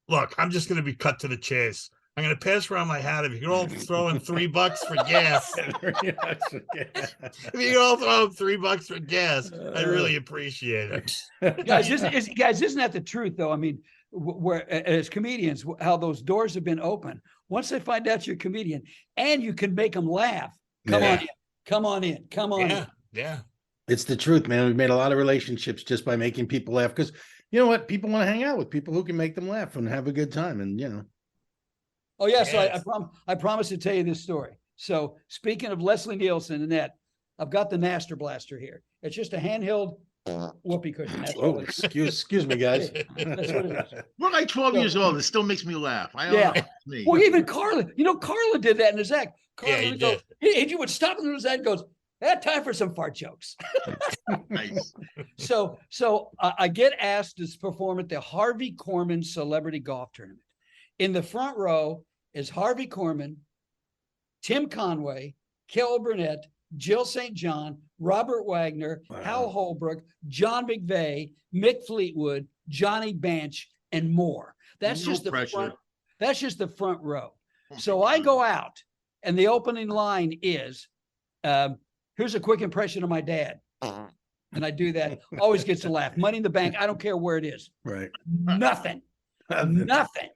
look, I'm just going to be cut to the chase. I'm going to pass around my hat. If you can all throw in $3 for gas. If you can all throw in $3 for gas, I really appreciate it. Guys, isn't that the truth, though? Where as comedians, how those doors have been open. Once they find out you're a comedian and you can make them laugh, come on in. Yeah. It's the truth, man. We've made a lot of relationships just by making people laugh because you know what? People want to hang out with people who can make them laugh and have a good time. And, Oh, yeah. So I promise to tell you this story. So speaking of Leslie Nielsen and that, I've got the Naster Blaster here. It's just a handheld whoopee cushion. Oh, excuse me, guys. That's what it is. We're like 12 years old. It still makes me laugh. I don't know. It's me. Well, even Carla, Carla did that in his act. Carla he would go, he would stop in his act and goes, time for some fart jokes. Nice. So I get asked to perform at the Harvey Korman Celebrity Golf Tournament. In the front row is Harvey Korman, Tim Conway, Carol Burnett, Jill St. John, Robert Wagner, Hal Holbrook, John McVeigh, Mick Fleetwood, Johnny Bench, and more. That's No just the pressure. front. That's just the front row. Oh So my I God. go out, and the opening line is, "Here's a quick impression of my dad," and I do that. Always gets a laugh. Money in the Bank. I don't care where it is. Right. Nothing. Nothing.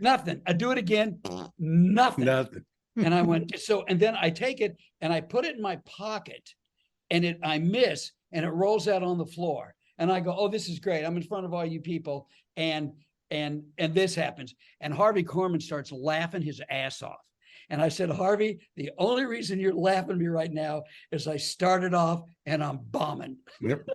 Nothing. I do it again. Nothing. Nothing. And I went, and then I take it and I put it in my pocket, and I miss, and it rolls out on the floor. And I go, "Oh, this is great. I'm in front of all you people." And this happens. And Harvey Korman starts laughing his ass off. And I said, "Harvey, the only reason you're laughing at me right now is I started off and I'm bombing." Yep.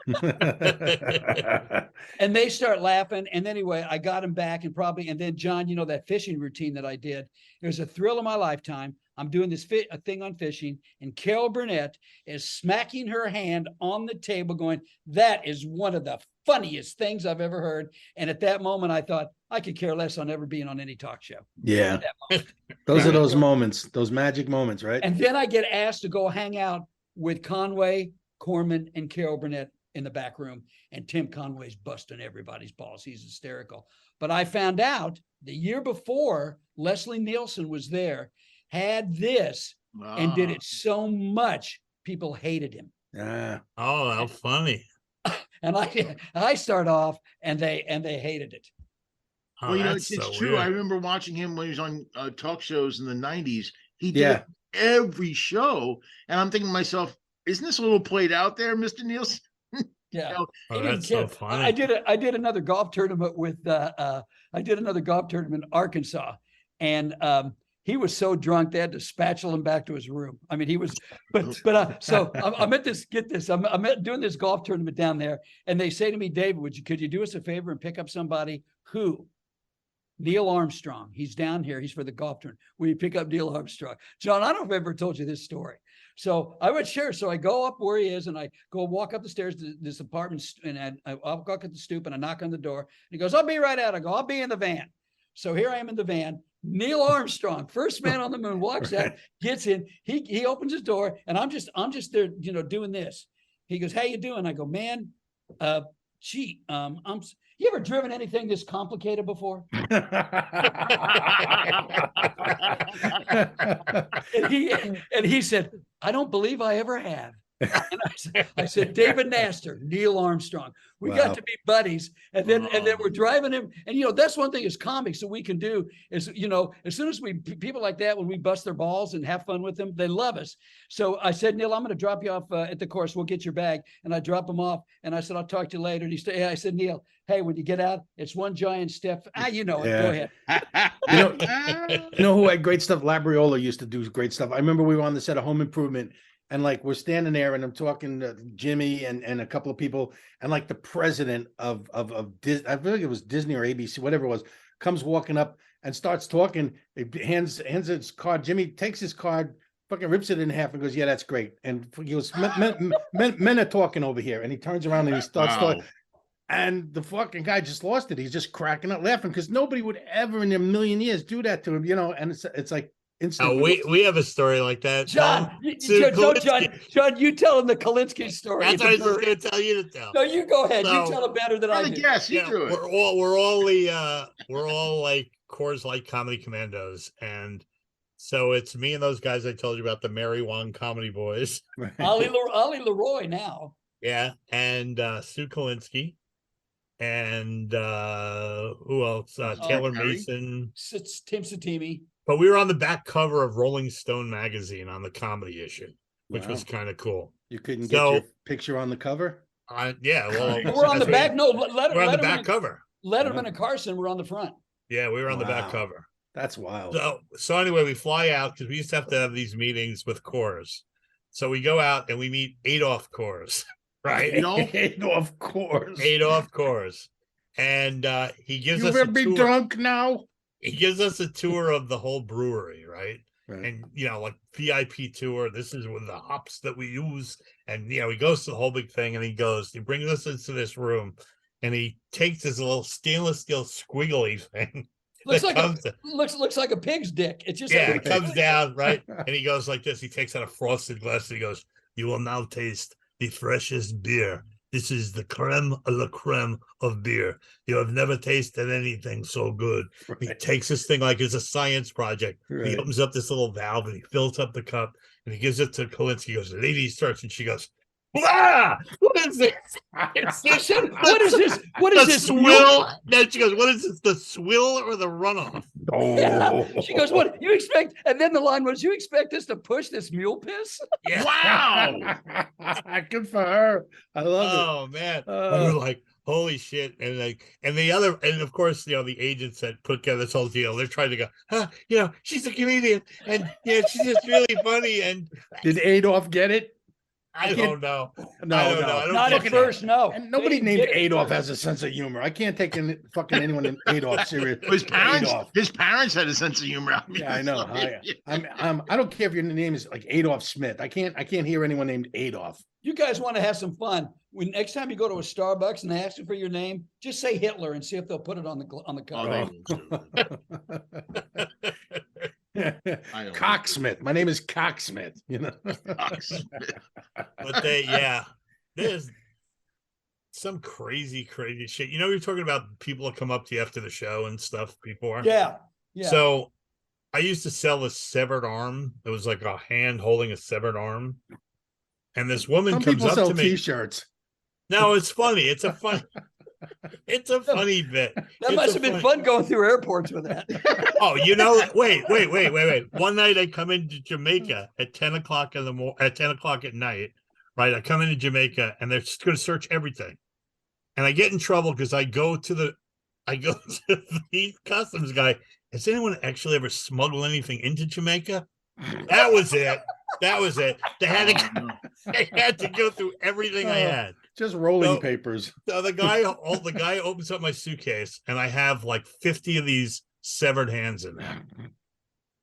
And they start laughing. And anyway, I got him back, and then John, that fishing routine that I did, it was a thrill of my lifetime. I'm doing this a thing on fishing, and Carol Burnett is smacking her hand on the table going, "That is one of the funniest things I've ever heard." And at that moment, I thought, I could care less on ever being on any talk show. Yeah. At that moment. Those are those moments, those magic moments, right? And then I get asked to go hang out with Conway, Korman, and Carol Burnett in the back room. And Tim Conway's busting everybody's balls. He's hysterical. But I found out the year before, Leslie Nielsen was there, had this, and did it so much, people hated him. Yeah. Oh, how funny. And I start off, and they hated it. Oh, Well, that's it's so true. weird. I remember watching him when he was on talk shows in the 90s. He did Yeah. it every show. And I'm thinking to myself, isn't this a little played out there, Mr. Nielsen? Yeah. You know, Oh, He didn't that's so care. funny. I did another golf tournament with in Arkansas, and he was so drunk they had to spatula him back to his room. I mean, he was, so I'm at this, get this, I'm doing this golf tournament down there, and they say to me, "David, could you do us a favor and pick up somebody who?" Neil Armstrong. He's down here. He's for the golf tournament. Will you pick up Neil Armstrong? John, I don't know if I've ever told you this story. So I went, "Sure." So I go up where he is, and I go walk up the stairs to this apartment, and I walk up the stoop, and I knock on the door. And he goes, "I'll be right out." I go, "I'll be in the van." So here I am in the van. Neil Armstrong, first man on the moon, walks out, gets in. He opens his door, and I'm just there, doing this. He goes, "How you doing?" I go, "Man, you ever driven anything this complicated before?" And he said, "I don't believe I ever have." And I said, "David Naster, Neil Armstrong. We Wow. got to be buddies." And then we're driving him. And that's one thing as comics that we can do is, as soon as people like that, when we bust their balls and have fun with them, they love us. So I said, "Neil, I'm going to drop you off at the course. We'll get your bag." And I drop him off, and I said, "I'll talk to you later." And I said, "Neil, hey, when you get out, it's one giant step." You know it. Yeah. Go ahead. You know who had great stuff? Labriola used to do great stuff. I remember we were on the set of Home Improvement, and like we're standing there, and I'm talking to Jimmy and a couple of people, and like the president of Disney, I feel like it was Disney or ABC, whatever it was, comes walking up and starts talking. He hands his card. Jimmy takes his card, fucking rips it in half, and goes, "Yeah, that's great." And he goes, men are talking over here," and he turns around and he starts talking. And the fucking guy just lost it. He's just cracking up laughing because nobody would ever in a million years do that to him, And it's like instant. Oh, we have a story like that. John, John, you tell him the Kalinsky story. That's what I was just going to tell you to tell. No, you go ahead. So- You tell it better than I do. Yes, you Yeah, do it. we're all like Coors Light comedy commandos, and so it's me and those guys I told you about, the Mary Wong comedy boys. Right. Ollie Leroy now. Yeah, and Sue Kalinsky, and who else? Taylor Harry? Mason. It's Tim Satimi. But we were on the back cover of Rolling Stone magazine on the comedy issue, which was kind of cool. You couldn't get your picture on the cover? Yeah, well, We're on the that's back. what- No, we're on the back cover. Letterman and Carson were on the front. Yeah, we were on the back Wow. cover. That's wild. So anyway, we fly out because we used to have these meetings with Coors. So we go out and we meet Adolph Coors, right? Of course. Adolph Coors, and he gives You us will a be tour. drunk now. He gives us a tour of the whole brewery, right? Right. And like VIP tour. This is with the hops that we use, and he goes to the whole big thing, and he brings us into this room, and he takes this little stainless steel squiggly thing, Looks that like comes, looks like a pig's dick. It's just yeah, like it comes down, right? And he goes like this. He takes out a frosted glass and he goes, "You will now taste the freshest beer. This is the creme a la creme of beer. You have never tasted anything so good." He Right. takes this thing like it's a science project. He Right. opens up this little valve and he fills up the cup and he gives it to Kalinsky. He goes, "Ladies first," and she goes, "Ah, what is this? He said, "What is this? What is The this swill?" Then she goes, "What is this? The swill or the runoff?" Oh, She goes, "What you expect?" And then the line was, "You expect us to push this mule piss?" Yeah. Wow. Good for her. I love Oh man. it. We were like, holy shit. And like, and the other, and of course, the agents that put together this whole deal, they're trying to go, she's a comedian and she's just really funny. And Did Adolf get it? I can't- don't know. No, I don't no. know. I don't Not at think so. first, no. And nobody They named did it Adolf first. has a sense of humor. I can't take fucking anyone named Adolf serious. His parents, Adolf. his parents had a sense of humor. I mean, Yeah, I know. I don't care if your name is like Adolf Smith. I can't hear anyone named Adolf. You guys want to have some fun. When next time you go to a Starbucks and they ask you for your name, just say Hitler and see if they'll put it on the cup. Oh, I don't Cocksmith. My name is Cocksmith. But there's some crazy shit. You're talking about people that come up to you after the show and stuff before. Yeah. So I used to sell a severed arm. It was like a hand holding a severed arm. And this woman Some comes people up sell to me. T-shirts. No, it's funny. It's a funny bit. That It's must a have been funny- fun going through airports with that. Oh, wait. One night I come into Jamaica at 10 o'clock at 10 o'clock at night, right? I come into Jamaica and they're just going to search everything. And I get in trouble because I go to the customs guy. Has anyone actually ever smuggled anything into Jamaica? That was it. They had to go through everything I had. Just rolling So- papers. So the guy opens up my suitcase and I have like 50 of these severed hands in there.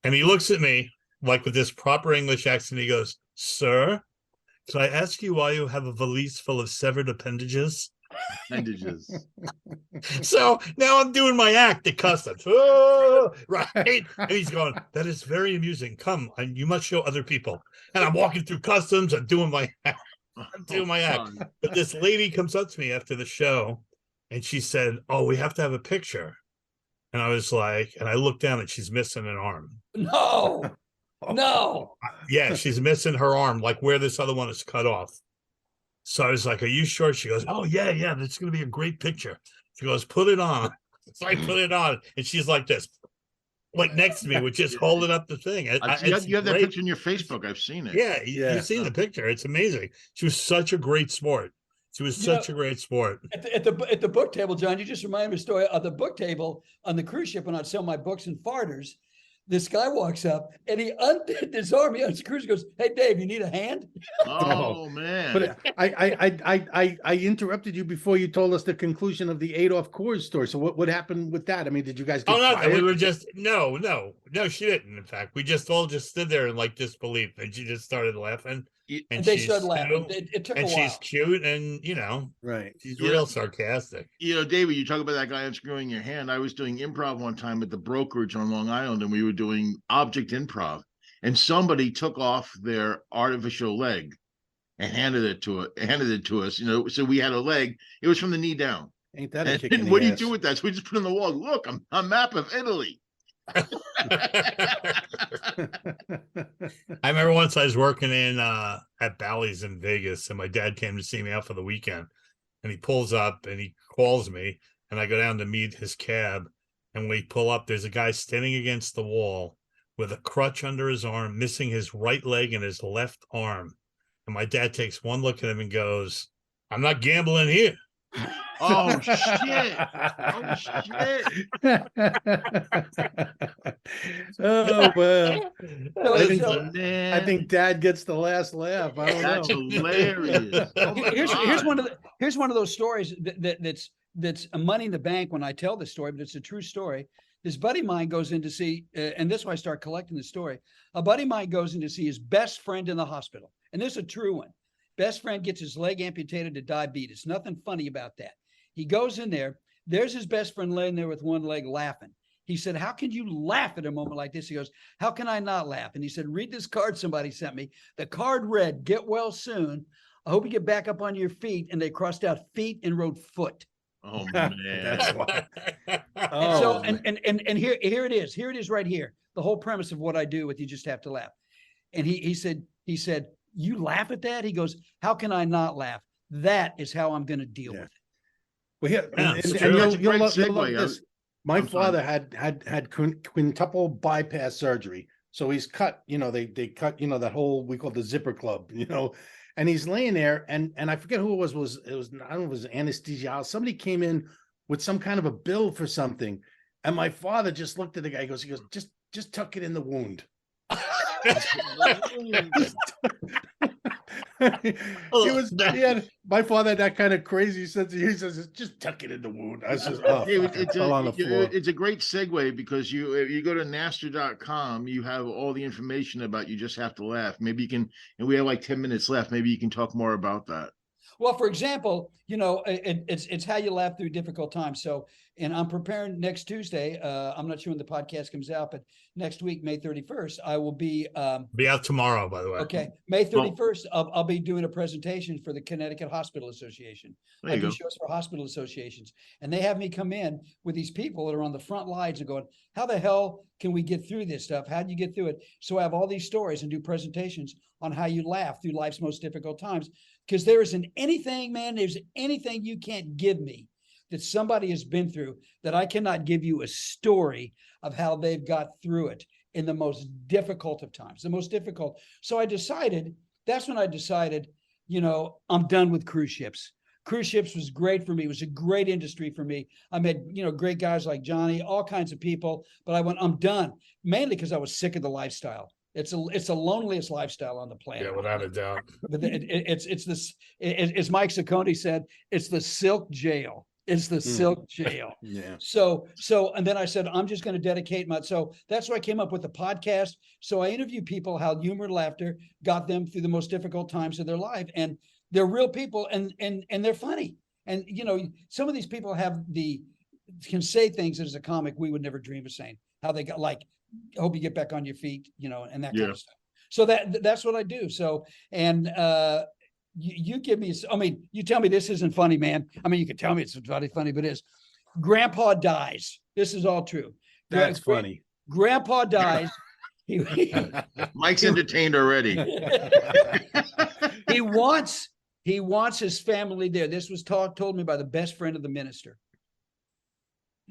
And he looks at me like with this proper English accent. He goes, "Sir, can I ask you why you have a valise full of severed appendages?" appendages. So now I'm doing my act at customs. Oh, right. And he's going, "That is very amusing. Come, and you must show other people." And I'm walking through customs. I'm doing my act. But this lady comes up to me after the show and she said, "Oh, we have to have a picture." And I was like, and I looked down and she's missing an arm. No. Yeah, she's missing her arm, like where this other one is cut off. So I was like, "Are you sure?" She goes, "Oh, yeah, that's going to be a great picture." She goes, "Put it on." So I put it on and she's like this, like next to me, with just holding up the thing. You have that picture in your Facebook. I've seen it. Yeah, you've seen the picture. It's amazing. She was such a great sport. A great sport. At the book table, John, you just reminded me of a story of the book table on the cruise ship when I'd sell my books and farters. This guy walks up and he undid his arm. He unscrews, goes, "Hey, Dave, you need a hand?" Oh man. But I interrupted you before you told us the conclusion of the Adolf Coors story. So what happened with that? I mean, did you guys get fired? We were just no, she didn't. In fact, we just all just stood there in like disbelief, and she just started laughing. And they started laughing. It took a while. She's cute, and Right. she's real sarcastic. David, you talk about that guy unscrewing your hand. I was doing improv one time at the brokerage on Long Island, and we were doing object improv, and somebody took off their artificial leg and handed it to us. So we had a leg. It was from the knee down. Ain't that a kick in And the what do you ass? do with that? So we just put it on the wall. Look, a map of Italy. I remember once I was working in at Bally's in Vegas, and my dad came to see me out for the weekend, and he pulls up and he calls me, and I go down to meet his cab, and when we pull up, there's a guy standing against the wall with a crutch under his arm, missing his right leg and his left arm. And my dad takes one look at him and goes, "I'm not gambling here." Oh shit! Oh shit! Oh well. So- I think Dad gets the last laugh. I don't That's know. hilarious. Oh my here's God. one of those stories that's a money in the bank when I tell this story, but it's a true story. This buddy of mine goes in to see, and this is why I start collecting the story. A buddy of mine goes in to see his best friend in the hospital, and this is a true one. Best friend gets his leg amputated to diabetes. Nothing funny about that. He goes in there. There's his best friend laying there with one leg laughing. he said, how can you laugh at a moment like this? He goes, how can I not laugh? And he said, read this card somebody sent me. The card read, get well soon. I hope you get back up on your feet. And they crossed out feet and wrote foot. Oh man. That's why. And so, Oh, and here it is. Here it is right here. The whole premise of what I do with You Just Have to Laugh. And he said, you laugh at that? He goes, how can I not laugh? That is how I'm going to deal with it. Well, here, Yeah, and it's and true. you'll, That's a you'll, great love, you'll love segue. this. My I'm sorry. father had quintuple bypass surgery. So he's cut, they cut, that whole, we call the zipper club, and he's laying there and I forget who it was, I don't know, it was anesthesiologist. Somebody came in with some kind of a bill for something. And my father just looked at the guy, he goes, just tuck it in the wound. My father had that kind of crazy sense. He says, just tuck it in the wound. I said, oh, fuck, I fell on the floor. It's a great segue because you go to Naster.com, you have all the information about You Just Have to Laugh. Maybe you can, and we have like 10 minutes left. Maybe you can talk more about that. Well, for example, it's how you laugh through difficult times. So, and I'm preparing next Tuesday. I'm not sure when the podcast comes out, but next week, May 31st, I will be out tomorrow, by the way. okay. May 31st, I'll be doing a presentation for the Connecticut Hospital Association. There I you do go. shows for hospital associations, and they have me come in with these people that are on the front lines and going, how the hell can we get through this stuff? How do you get through it? So I have all these stories and do presentations on how you laugh through life's most difficult times. Because there isn't anything, man, there's anything you can't give me that somebody has been through that I cannot give you a story of how they've got through it in the most difficult of times, the most difficult. So that's when I decided, I'm done with cruise ships. Cruise ships was great for me. It was a great industry for me. I met, great guys like Johnny, all kinds of people, but I'm done, mainly because I was sick of the lifestyle. It's the loneliest lifestyle on the planet. Yeah, without a doubt. But it's this, as Mike Saccone said, it's the silk jail. It's the silk jail. Yeah. So, and then I said, I'm just going to dedicate so that's why I came up with the podcast. So I interview people, how humor and laughter got them through the most difficult times of their life. And they're real people and they're funny. And, some of these people can say things as a comic we would never dream of saying. How they got hope you get back on your feet, and that kind of stuff. So that's what I do. So, and you give me, you tell me this isn't funny, man. You can tell me it's funny, but it is. Grandpa dies. This is all true. That's funny. Grandpa dies. Mike's entertained already. He wants his family there. This was told me by the best friend of the minister.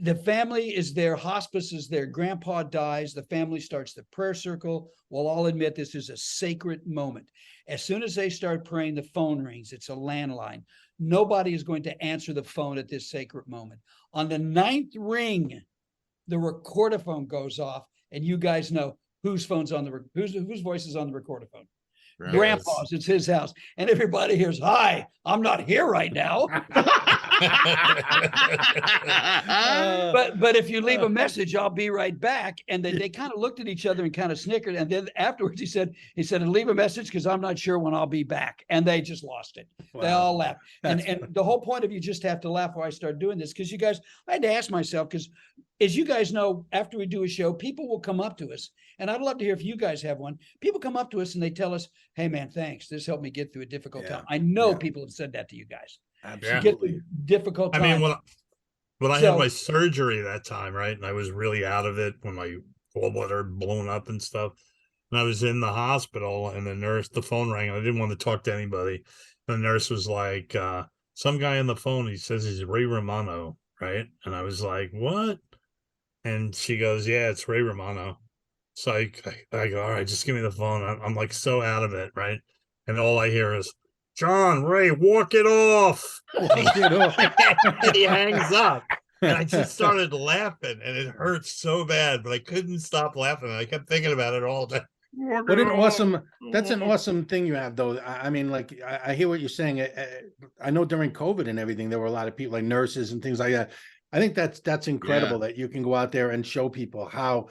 The family is there, hospice is there, grandpa dies, the family starts the prayer circle. Well, I'll admit this is a sacred moment. As soon as they start praying, the phone rings. It's a landline. Nobody is going to answer the phone at this sacred moment. On the 9th ring, the recordaphone goes off, and you guys know whose voice is on the recordaphone. Right. Grandpa's, it's his house. And everybody hears, hi, I'm not here right now. But if you leave a message, I'll be right back. And they kind of looked at each other and kind of snickered. And then afterwards he said, leave a message because I'm not sure when I'll be back. And they just lost it. Wow. They all laughed. And the whole point of You Just Have to Laugh why I started doing this, because you guys, I had to ask myself, because as you guys know, after we do a show, people will come up to us. And I'd love to hear if you guys have one. People come up to us and they tell us, hey, man, thanks. This helped me get through a difficult time. I know people have said that to you guys. Absolutely. Get through difficult time. When I had my surgery that time, right, and I was really out of it when my gallbladder had blown up and stuff, and I was in the hospital, and the phone rang, and I didn't want to talk to anybody. And the nurse was like, some guy on the phone, he says he's Ray Romano, right? And I was like, what? And she goes, yeah, it's Ray Romano. So I go, all right, just give me the phone. I'm like so out of it, right? And all I hear is, John, Ray, walk it off. And he hangs up. And I just started laughing, and it hurt so bad, but I couldn't stop laughing. I kept thinking about it all day. What an awesome, that's an awesome thing you have, though. I hear what you're saying. I know during COVID and everything, there were a lot of people like nurses and things like that. I think that's incredible that you can go out there and show people how,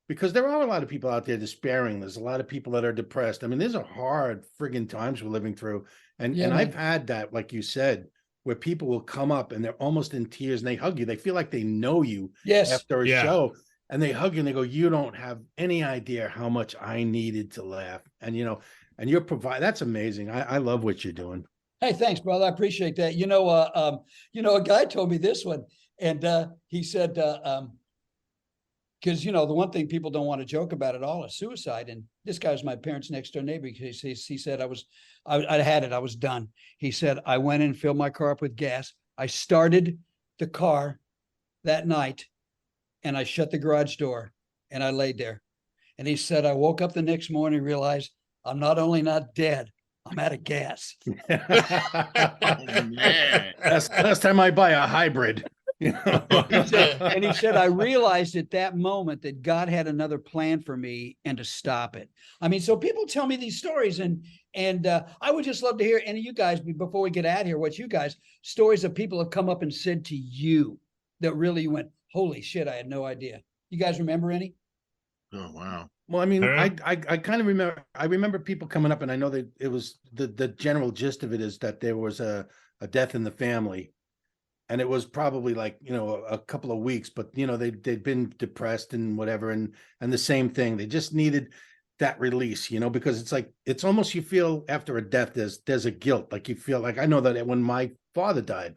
because there are a lot of people out there despairing. There's a lot of people that are depressed. These are hard friggin' times we're living through. And I've had that, like you said, where people will come up and they're almost in tears and they hug you. They feel like they know you after a show. and they hug you and they go, you don't have any idea how much I needed to laugh. And, you know, and you're that's amazing. I love what you're doing. Hey, thanks, brother. I appreciate that. You know, a guy told me this one, and he said, because you know, the one thing people don't want to joke about at all is suicide. And this guy was my parents' next door neighbor. He said, I had it. I was done. He said, I went in, filled my car up with gas. I started the car that night, and I shut the garage door, and I laid there. And he said, I woke up the next morning and realized I'm not only not dead, I'm out of gas. Oh, man. That's last time I buy a hybrid. You know? And he said, I realized at that moment that God had another plan for me and to stop it. I mean, so people tell me these stories, and I would just love to hear any of you guys, before we get out of here, what you guys, stories that people have come up and said to you that really went, holy shit, I had no idea. You guys remember any? Oh, wow. Well, I mean, I kind of remember, I remember people coming up, and I know that it was the general gist of it is that there was a death in the family. And it was probably like, you know, a couple of weeks, but you know, they'd been depressed and whatever. And the same thing, they just needed that release, you know, because it's like, it's almost, you feel after a death, there's a guilt. Like you feel like, I know that when my father died,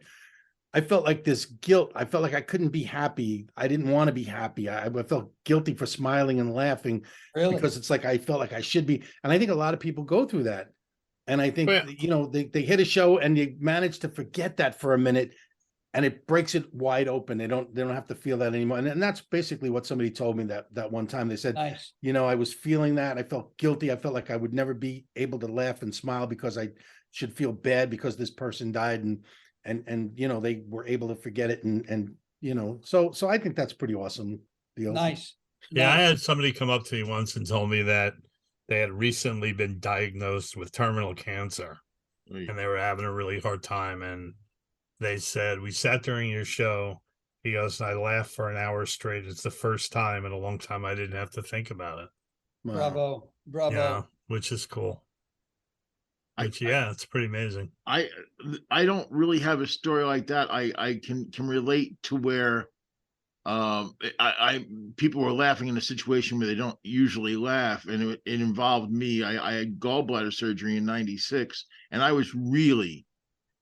I felt like this guilt. I felt like I couldn't be happy. I didn't want to be happy. I felt guilty for smiling and laughing. Really? Because it's like, I felt like I should be. And I think a lot of people go through that. And I think, you know, they hit a show and you manage to forget that for a minute. And it breaks it wide open. They don't have to feel that anymore. And that's basically what somebody told me that one time. They said, nice. You know, I was feeling that. I felt guilty. I felt like I would never be able to laugh and smile because I should feel bad because this person died. And you know, they were able to forget it. And you know, so I think that's pretty awesome. Nice. Yeah, nice. I had somebody come up to me once and told me that they had recently been diagnosed with terminal cancer and they were having a really hard time. And they said, we sat during your show. He goes, and I laughed for an hour straight. It's the first time in a long time I didn't have to think about it. Wow. Bravo. Yeah, which is cool. Yeah, it's pretty amazing. I don't really have a story like that. I can relate to where people were laughing in a situation where they don't usually laugh, and it involved me. I had gallbladder surgery in '96, and I was really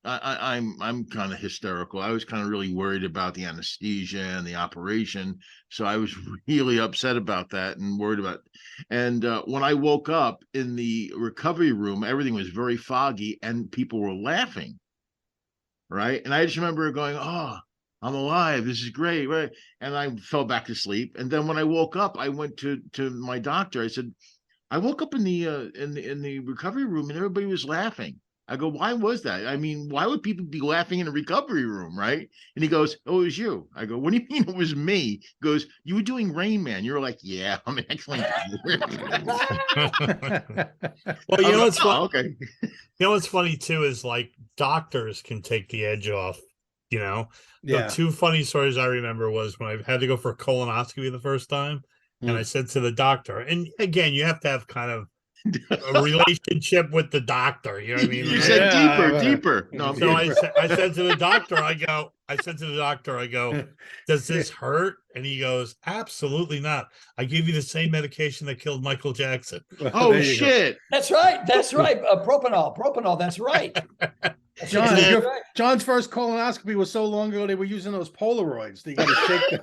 I'm kind of hysterical. I was kind of really worried about the anesthesia and the operation. So I was really upset about that and worried about And when I woke up in the recovery room, everything was very foggy and people were laughing. Right. And I just remember going, oh, I'm alive. This is great. Right. And I fell back to sleep. And then when I woke up, I went to my doctor. I said, I woke up in the recovery room and everybody was laughing. I go, why was that? I mean, why would people be laughing in a recovery room, right? And he goes, oh, it was you. I go, what do you mean it was me? He goes, you were doing Rain Man. You were like, yeah, I'm actually. Well, you know what's funny? Okay. You know what's funny too is like doctors can take the edge off. You know, Yeah. The two funny stories I remember was when I had to go for a colonoscopy the first time, and I said to the doctor, and again, you have to have kind of a relationship with the doctor, you know what I mean? You said deeper. No, so I said to the doctor, I go, does this hurt? And he goes, absolutely not. I give you the same medication that killed Michael Jackson. Oh shit! That's right. Propanol. That's right. John's first colonoscopy was so long ago they were using those Polaroids. They got to shake them.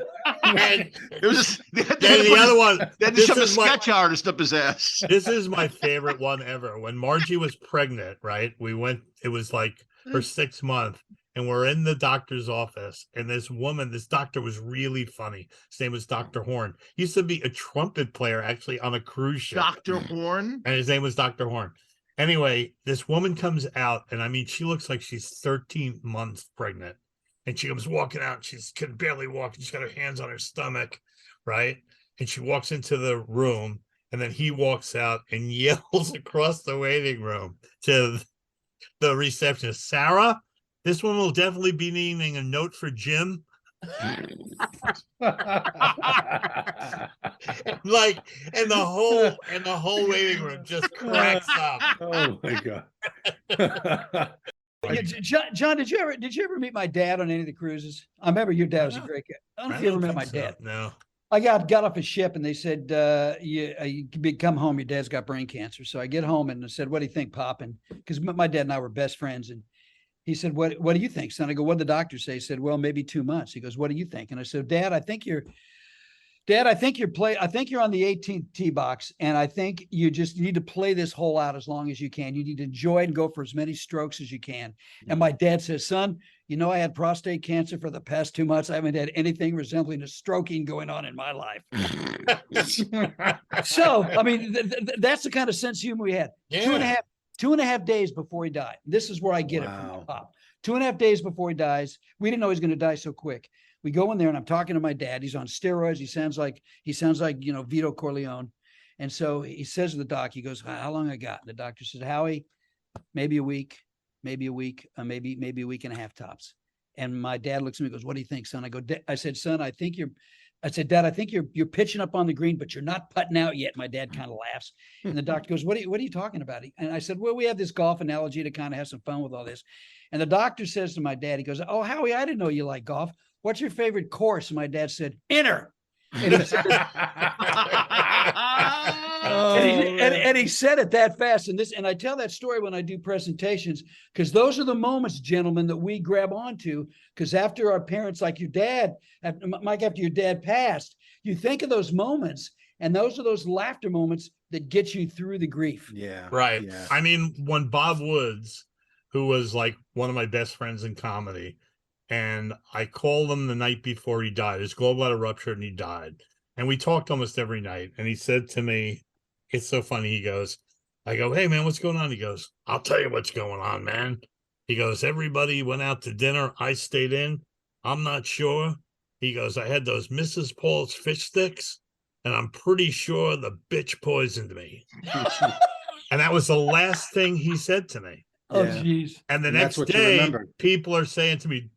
It was the other one. They had to shove a sketch artist up his ass. This is my favorite one ever. When Margie was pregnant, right? It was like her 6th month, and we're in the doctor's office, and this doctor was really funny. His name was Dr. Horn. He used to be a trumpet player actually on a cruise ship. Dr. Horn? And his name was Dr. Horn. Anyway, this woman comes out, and I mean, she looks like she's 13 months pregnant. And she comes walking out, she can barely walk. She's got her hands on her stomach, right? And she walks into the room, and then he walks out and yells across the waiting room to the receptionist, Sarah, this one will definitely be needing a note for Jim. Like, and the whole waiting room just cracks up. Oh my God. Yeah, John, did you ever meet my dad on any of the cruises? I remember your dad was a great guy. I don't know if you ever met my dad. No. I got off a ship and they said, you come home, your dad's got brain cancer. So I get home and I said, what do you think, Pop? And because my dad and I were best friends. And he said, what do you think, son? I go, what did the doctor say? He said, well, maybe 2 months. He goes, what do you think? And I said, Dad, I think you're on the 18th tee box. And I think you just need to play this hole out as long as you can. You need to enjoy it and go for as many strokes as you can. And my dad says, son, I had prostate cancer for the past 2 months. I haven't had anything resembling a stroking going on in my life. So, I mean, that's the kind of sense of humor we had. Yeah. 2.5 days before he died. This is where I get it from my pop. 2.5 days before he dies. We didn't know he was going to die so quick. We go in there and I'm talking to my dad. He's on steroids. He sounds like, Vito Corleone. And so he says to the doc, he goes, how long I got? And the doctor says, Howie, maybe a week, maybe a week and a half tops. And my dad looks at me and goes, what do you think, son? I said, son, Dad, I think you're pitching up on the green, but you're not putting out yet. My dad kind of laughs. And the doctor goes, what are you talking about? And I said, well, we have this golf analogy to kind of have some fun with all this. And the doctor says to my dad, he goes, oh, Howie, I didn't know you like golf. What's your favorite course? And my dad said, inner. And he said, and he said it that fast. And I tell that story when I do presentations, because those are the moments, gentlemen, that we grab onto. Because after our parents, like your dad, Mike, after your dad passed, you think of those moments, and those are those laughter moments that get you through the grief. Yeah. Right. Yeah. I mean, when Bob Woods, who was like one of my best friends in comedy, and I called him the night before he died, his gallbladder ruptured and he died. And we talked almost every night. And he said to me, it's so funny. He goes, I go, hey man, what's going on? He goes, I'll tell you what's going on, man. He goes, everybody went out to dinner. I stayed in. I'm not sure. He goes, I had those Mrs. Paul's fish sticks, and I'm pretty sure the bitch poisoned me. And that was the last thing he said to me. Oh, geez. And the next day, people are saying to me,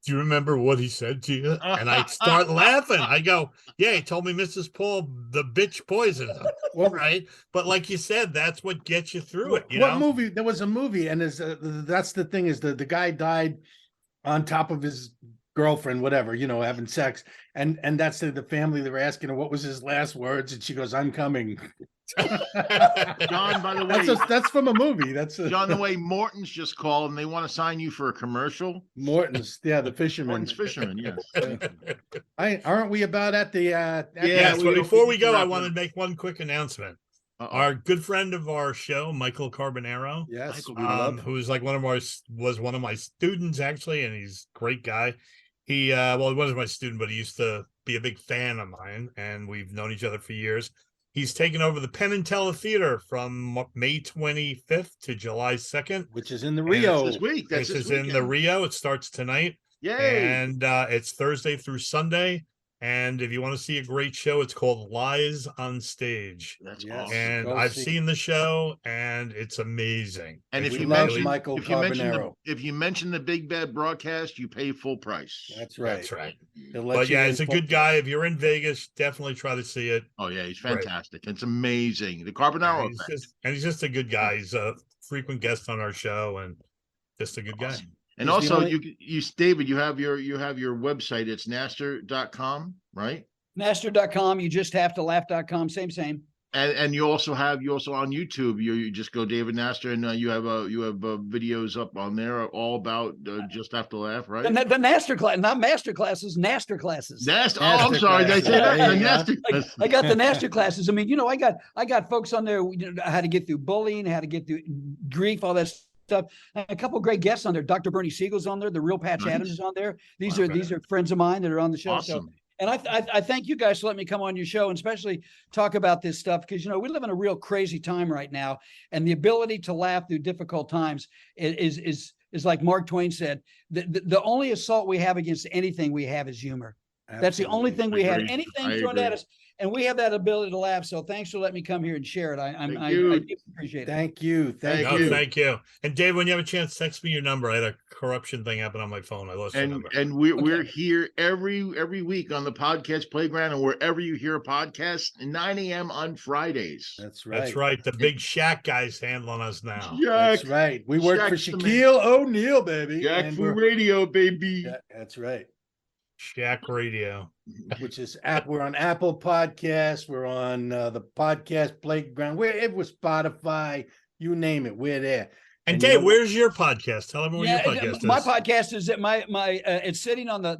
do you remember what he said to you? And I start laughing. I go, yeah, he told me Mrs. Paul, the bitch poisoned him. Well, right. But like you said, that's what gets you through it. What movie? There was a movie, and that's the thing is the guy died on top of his girlfriend, whatever, having sex. And that's the family, they were asking her what was his last words. And she goes, I'm coming. John, by the way, that's from a movie. John, the way Morton's just called and they want to sign you for a commercial. Morton's, yeah, the fisherman. Morton's fisherman, yes. Aren't we about at the So before we go, I want to make one quick announcement. Our good friend of our show, Michael Carbonaro, yes, who's like was one of my students actually, and he's a great guy. He he wasn't my student, but he used to be a big fan of mine, and we've known each other for years. He's taken over the Penn and Teller Theater from May 25th to July 2nd, which is in the Rio this week. This is in the Rio. It starts tonight. Yay! And it's Thursday through Sunday. And if you want to see a great show, it's called Lies on Stage. That's awesome. And I've seen the show, and it's amazing. And if you mention the Big Bad Broadcast, you pay full price. That's right. That's right. But yeah, he's a good guy. If you're in Vegas, definitely try to see it. Oh yeah, he's fantastic. Right. It's amazing. The Carbonaro effect. He's just a good guy. He's a frequent guest on our show, and just a good guy. And also, David, you have your website. It's Naster.com, right? Naster.com. You just have to laugh.com. Same. And you also on YouTube. You just go David Naster, and you have videos up on there all about just have to laugh, right? And the Naster class, not master classes, Naster classes. I'm sorry, they say that. I got the Naster classes. I mean, I got folks on there. How to get through bullying, how to get through grief, all that stuff. A couple of great guests on there. Dr. Bernie Siegel's on there. The Real Patch Adams is on there. These are friends of mine that are on the show. Awesome. So, and I thank you guys for letting me come on your show and especially talk about this stuff because, we live in a real crazy time right now. And the ability to laugh through difficult times is like Mark Twain said, the only assault we have against anything we have is humor. Absolutely. That's the only thing we have. Anything thrown at us, and we have that ability to laugh. So thanks for letting me come here and share it. I appreciate it. Thank you. Thank you. And Dave, when you have a chance, text me your number. I had a corruption thing happen on my phone. I lost your number. And we're here every week on the podcast playground and wherever you hear a podcast, 9 a.m. on Fridays. That's right. That's right. The big Shaq guy's handling us now. That's right. We work for Shaquille O'Neal, baby. Jack for radio, baby. Yeah, that's right. Shack Radio. which is we're on Apple Podcasts, we're on the podcast playground, it was Spotify, you name it, we're there. And you Dave, know- where's your podcast? Tell them where your podcast is. My podcast is at my it's sitting on the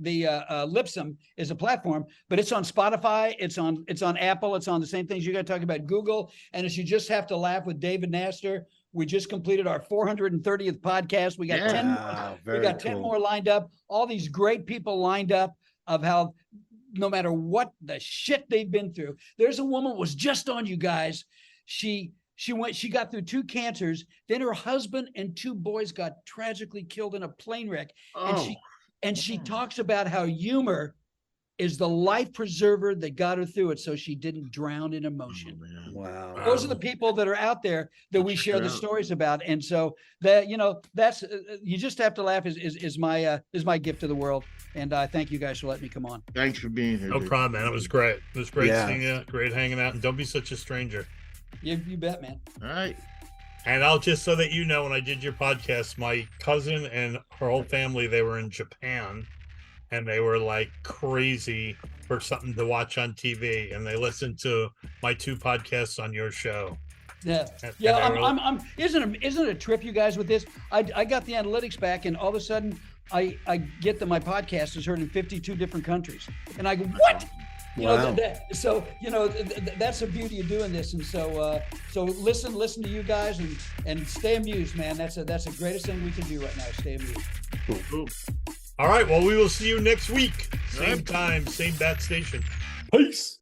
Lipsum is a platform, but it's on Spotify, it's on Apple, it's on the same things you got to talk about, Google, and it's You Just Have to Laugh with David Naster. We just completed our 430th podcast. We got 10 Wow, we got 10 more lined up. All these great people lined up of how no matter what the shit they've been through. There's a woman was just on, you guys. She got through 2 cancers. Then her husband and 2 boys got tragically killed in a plane wreck. And she talks about how humor is the life preserver that got her through it, so she didn't drown in emotion. Wow. Those are the people that are out there that we share the stories about. And so that, that's You Just Have to Laugh is my gift to the world. And I thank you guys for letting me come on. Thanks for being here. No dude. problem, man. It was great. It was great Yeah. seeing you. Great hanging out. And don't be such a stranger. You bet, man. All right. And I'll just so that you know, when I did your podcast, my cousin and her whole family, they were in Japan, and they were like crazy for something to watch on TV, and they listened to my 2 podcasts on your show. Yeah, And yeah. they were- Isn't it a trip, you guys, with this? I got the analytics back, and all of a sudden, I get that my podcast is heard in 52 different countries, and I go, what? Wow. So that's the beauty of doing this, and so listen to you guys and stay amused, man. That's the greatest thing we can do right now. Stay amused. Cool. All right. Well, we will see you next week. Same Right. time, same bat station. Peace.